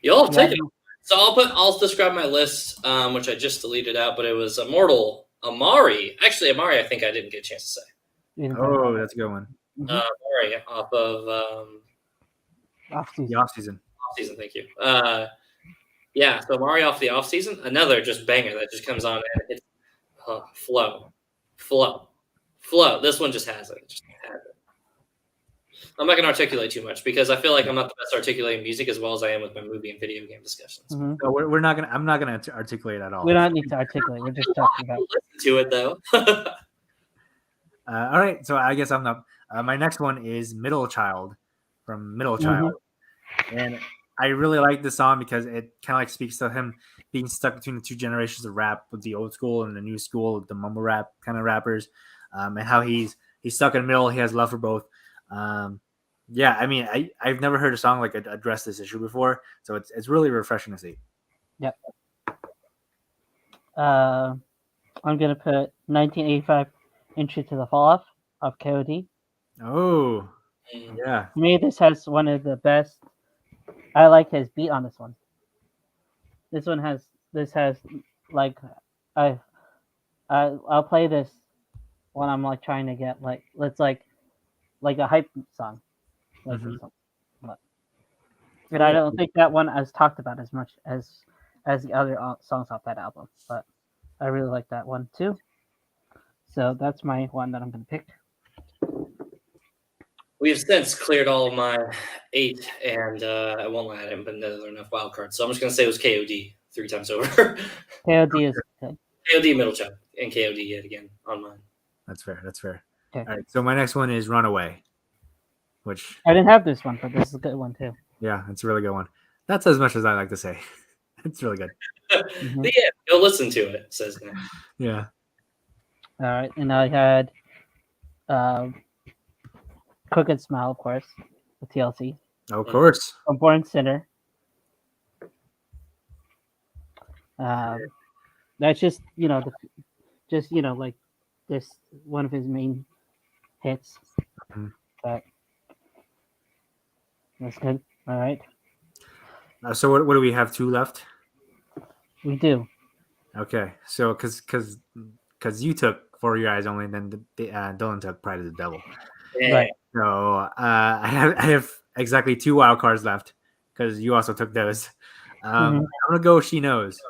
You'll take it. So I'll describe my list, which I just deleted out, but it was Immortal, Amari. Actually, Amari, I think I didn't get a chance to say. Oh, that's a good one. Amari off of Off-season. The off season. Off-season, thank you. Yeah, so Amari off the off-season, another just banger that just comes on and it's flow. This one just has it. I'm not going to articulate too much because I feel like I'm not the best articulating music as well as I am with my movie and video game discussions. Mm-hmm. No, we're not gonna. I'm not gonna articulate at all. We don't need to articulate. We're just talking about. Listen to it though. All right, so I guess I'm not. My next one is Middle Child from Middle Child, and I really like this song because it kind of like speaks to him being stuck between the 2 generations of rap, with the old school and the new school, the mumble rap kind of rappers, and how he's stuck in the middle. He has love for both. Yeah, I mean, I've never heard a song like address this issue before, so it's really refreshing to see. Yep. I'm gonna put 1985 Entry to the Fall Off of KOD. Oh, yeah. To me, this has one of the best. I like his beat on this one. This has like I'll play this when I'm like trying to get like a hype song. But I don't think that one is talked about as much as the other songs off that album. But I really like that one too. So that's my one that I'm going to pick. We've since cleared all of my 8, and I won't lie, I haven't been there enough wild cards. So I'm just going to say it was KOD 3 times over. KOD is good. KOD Middle Child and KOD yet again on mine. That's fair. Okay. All right, so my next one is Runaway, which I didn't have this one, but this is a good one too. yeah, it's a really good one. That's as much as I like to say. It's really good. Yeah, go listen to it, says Nick. Yeah. All right, and I had Crooked Smile, of course, with TLC. Of course. A Born Sinner. That's just like this one of his main hits. But that's good. All right, So what do we have? 2 left? we do. Okay. So because you took For Your Eyes Only, and then Dylan took Pride of the Devil. Yeah. Right. So I have exactly 2 wild cards left because you also took those. I'm gonna go She Knows.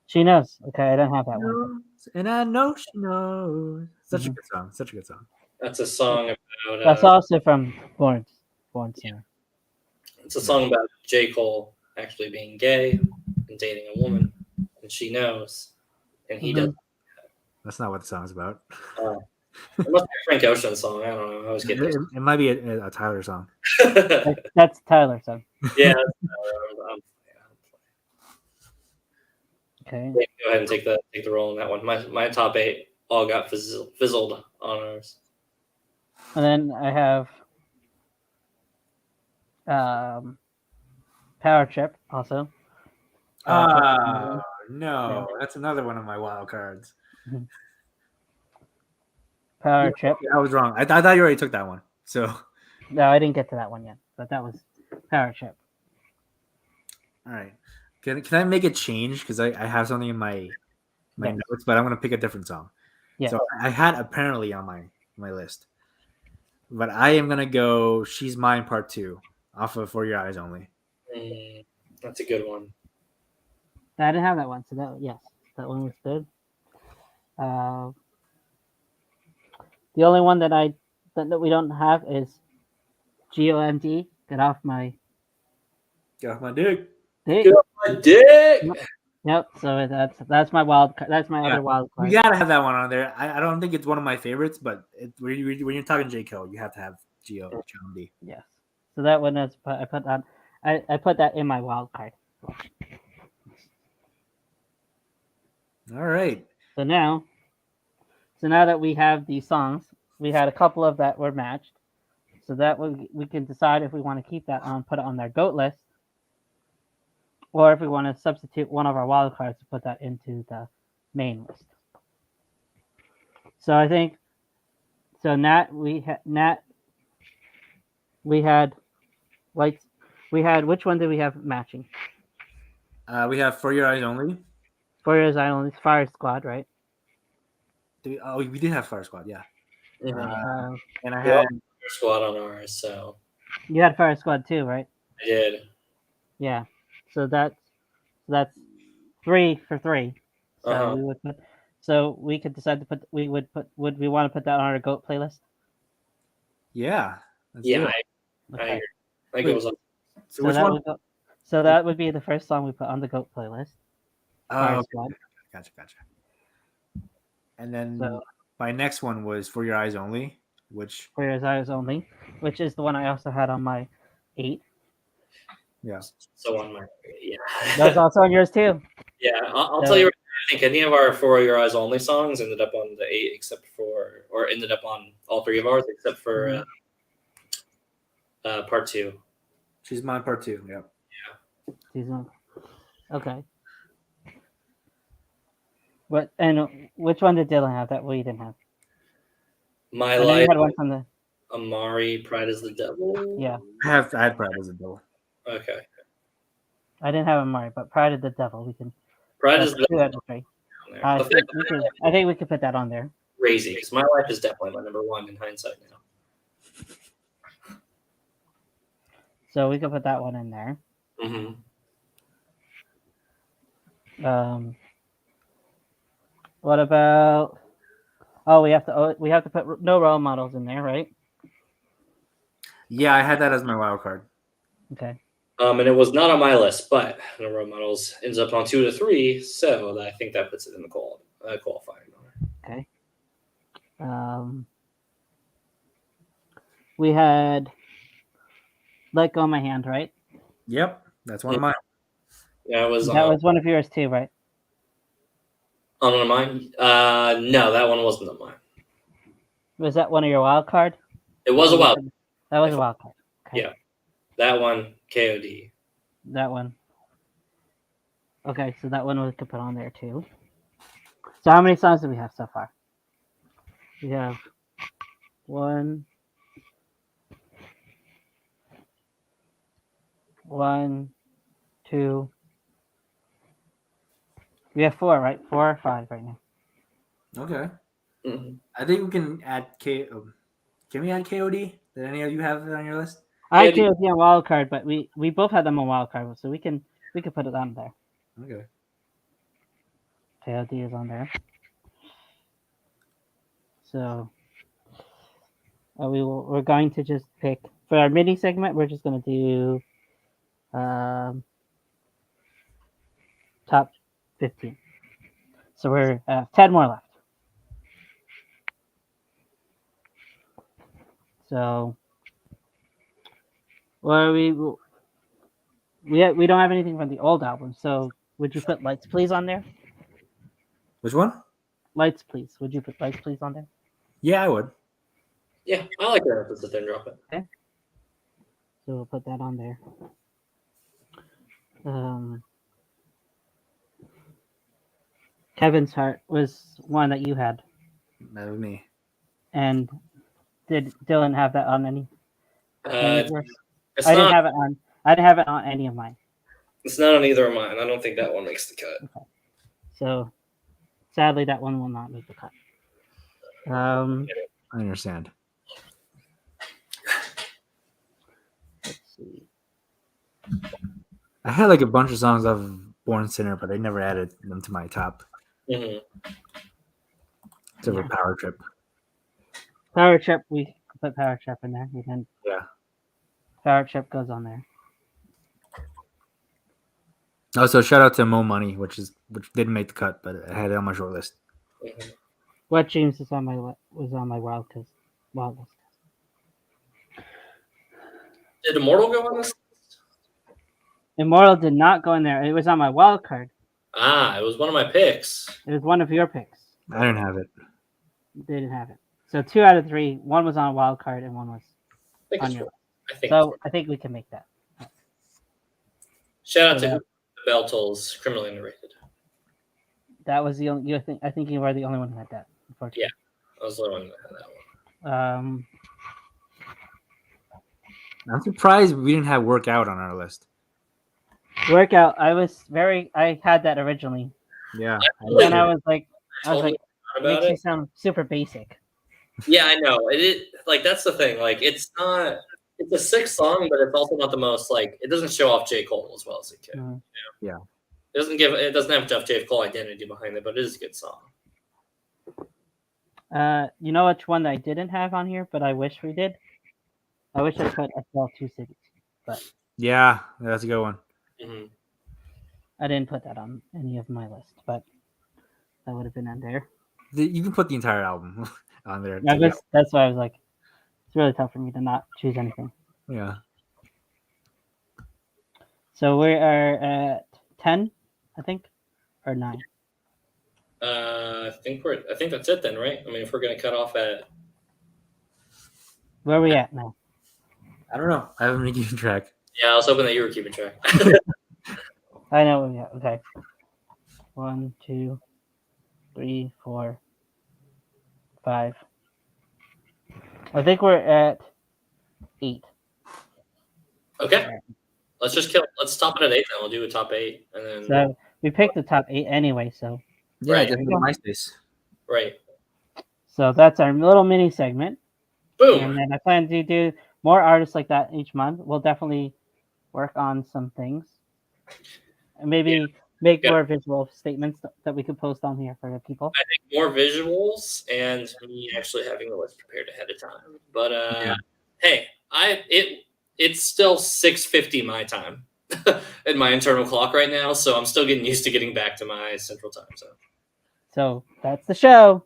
She Knows. Okay, I don't have that one. And I know she knows. Such a good song. Such a good song. That's a song about. That's also from Born Sinner. It's a song about J. Cole actually being gay and dating a woman, and she knows, and he doesn't. That's not what the song's about. It must be a Frank Ocean song. I don't know. I always get It might be a Tyler song. That's Tyler's song. Yeah. Okay. Go ahead and take the role in that one. My top 8 all got fizzled on ours. And then I have Power Trip also. No, that's another one of my wild cards. Power Trip. I was wrong. I thought you already took that one. So No, I didn't get to that one yet, but that was Power Trip. all right. Can I make a change? Because I have something in my notes, but I'm gonna pick a different song. Yeah. So I had Apparently on my list. But I am gonna go She's Mine Part 2 off of For Your Eyes Only. That's a good one. I didn't have that one, so that one was good. The only one that we don't have is GOMD. Get off my dick. dick. Get off my dick. Yep. So that's my wild card. That's my other wild card. You gotta have that one on there. I don't think it's one of my favorites, but when you're talking J. Cole, you have to have G-O-D. Yes. So that one is. I put that. I put that in my wild card. All right. So now that we have these songs, we had a couple of that were matched. So that we can decide if we want to keep that on, put it on their GOAT list, or if we want to substitute one of our wild cards to put that into the main list. So I think, we had lights. We had, which one did we have matching? We have For Your Eyes Only. For Your Eyes Only, Fire Squad, right? We did have Fire Squad, yeah. Mhm. And I We had all squad on ours, so You had Fire Squad too, right? I did. Yeah. So that's 3 for 3. So Uh-huh. we would put. So we could decide to put. Would we want to put that on our GOAT playlist? yeah. Let's Yeah, do it. I Okay. agree. I think it was on. So So which that one? would go, so that would be the first song we put on the GOAT playlist. Fire Oh, Squad. gotcha. And then So my next one was For Your Eyes Only, which For Your Eyes Only, which is the one I also had on my 8. yeah. So on my That was also on yours too. yeah. I'll So- tell you. Right now, I think any of our For Your Eyes Only songs ended up on the 8, or ended up on all 3 of ours, except for part 2. She's mine part 2, yeah. Season. Okay. Which one did Dylan have that we didn't have? My I know you Life, had one from the. Amari, Pride is the Devil. Yeah, I had Pride as a Devil. Okay. I didn't have Amari, but Pride of the Devil. We can. Pride is the 2 out of 3. Devil. I The think, fact I think we could put that on there. crazy because My Life is definitely my number 1 in hindsight now. So we could put that one in there. Mm-hmm. What about? Oh, we have to put No Role Models in there, right? Yeah, I had that as my wild card. Okay. And it was not on my list, but No Role Models ends up on 2 to 3, so I think that puts it in the qualifying. Okay. We had Let Go of My Hand, right? Yep, that's one of mine. Yeah, it was That was one of yours too, right? on one of mine. No, that one wasn't on mine. Was that one of your wild card? It was a wild. That was a wild card. Okay. Yeah. That one, KOD. That one. Okay, so that one we could put on there too. So how many songs do we have so far? We have 1, 2. We have 4, right? 4 or 5 right now. Okay. Mhm. I think we can add Can we add KOD? Did any of you have it on your list? I Yeah, had KOD on wild card, but we both had them on wild card, so we could put it on there. Okay. KOD is on there. So we're going to just pick for our mini segment. We're just going to do top 15. So we're 10 more left. So we don't have anything from the old album. So would you put Lights Please on there? Which one? Lights Please. Would you put Lights Please on there? Yeah, I would. Yeah, I like that. Put it there and drop it. So we'll put that on there. Kevin's Heart was one that you had. That was me. And did Dylan have that on any? It's I didn't not. have it on. I didn't have it on any of mine. It's not on either of mine. I don't think that one makes the cut. So sadly, that one will not make the cut. I understand. Let's see. I had like a bunch of songs of Born Sinner, but I never added them to my top. Mm-hmm. Except for Power Trip. Power Trip, we could put Power Trip in there. We can. Yeah. Power Trip goes on there. Also, shout out to Mo Money, which didn't make the cut, but I had it on my short list. Mm-hmm. Wet Dreams was on my wild list. Did Immortal go on this? Immortal did not go in there. It was on my wild card. It was one of my picks. It was one of your picks. I didn't have it. They didn't have it. So 2 out of 3. One was on a wild card and one was I think on it's your true. list. I think So I think we can make that. shout out So to the Bell Tolls, criminally underrated. That was the only. I think you were the only one who had that. Unfortunately. Yeah. I was the only one that had that one. I'm surprised we didn't have Workout on our list. Workout. I had that originally, Yeah. and I was like, Totally forgot about makes it. me sound super basic. Yeah, I know. Like that's the thing. Like it's not. It's a sick song, but it's also not the most like. It doesn't show off J. Cole as well as it could. Mhm. Yeah. It doesn't have Jeff J. Cole identity behind it, but it is a good song. You know which one that I didn't have on here, but I wish we did. I wish I put SL 2 Cities, but Yeah, that's a good one. Mm-hmm. I didn't put that on any of my list. But that would have been on there. You can put the entire album on there. That's why I was like, it's really tough for me to not choose anything. Yeah. So we are at 10, I think, or 9. I think that's it then, right? I mean, if we're gonna cut off at Where are we at now? I don't know. I haven't been keeping track. yeah, I was hoping that you were keeping track. I know where we are. Okay. 1, 2, 3, 4, 5. I think we're at 8. Okay, let's stop it at 8. Then we'll do a top 8, and then So we picked the top 8 anyway. So Yeah, Right. definitely MySpace. right. that's our little mini segment. Boom. And then I plan to do more artists like that each month. We'll definitely work on some things. And maybe make Yeah. more visual statements that we could post on here for the people. I think more visuals and me actually having the list prepared ahead of time. But hey, it's still 6:50 my time in my internal clock right now, so I'm still getting used to getting back to my central time zone. So that's the show.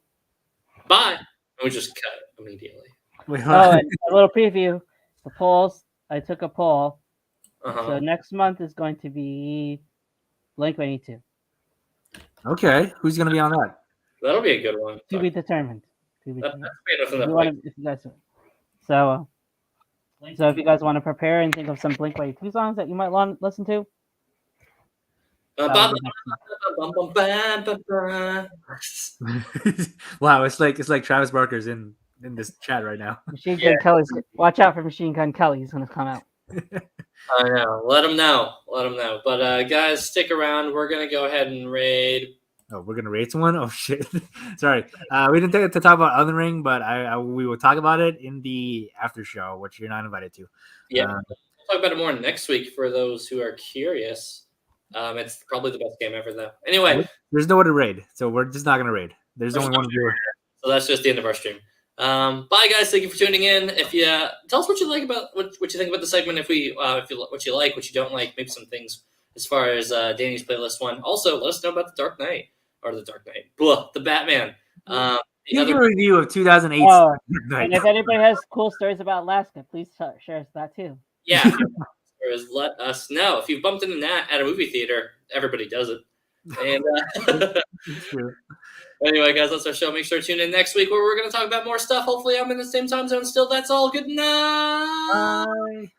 Bye. And we just cut immediately. Wait, Oh, and a little preview. The polls. I took a poll. Uh-huh. So next month is going to be Blink-182. Okay, who's gonna be on that? That'll be a good one. To be determined. That's enough in If the you guys, so if you guys want to prepare and think of some Blink-182 songs that you might want to listen to, Wow, it's like Travis Barker's in this chat right now. Machine Gun Kelly's. Watch out for Machine Gun Kelly. He's going to come out. I know. Let them know. But guys, stick around. We're gonna go ahead and raid. Oh, we're gonna rate someone. Oh shit! Sorry, we didn't take to talk about Elden Ring, but we will talk about it in the after show, which you're not invited to. Yeah, we'll talk about it more next week for those who are curious. It's probably the best game ever, though. Anyway, there's no one to raid, so we're just not gonna raid. There's only one viewer. So that's just the end of our stream. Bye, guys. Thank you for tuning in. If you tell us what you like about what you think about the segment, if you what you like, what you don't like, maybe some things as far as Danny's playlist one. Also, let us know about the Batman. Give a review of 2008. Oh, and if anybody has cool stories about Alaska, please share that too. Yeah, let us know. If you've bumped into Nat at a movie theater, everybody does it. And anyway, guys, that's our show. Make sure to tune in next week where we're going to talk about more stuff. Hopefully, I'm in the same time zone still. That's all. Good night. Bye.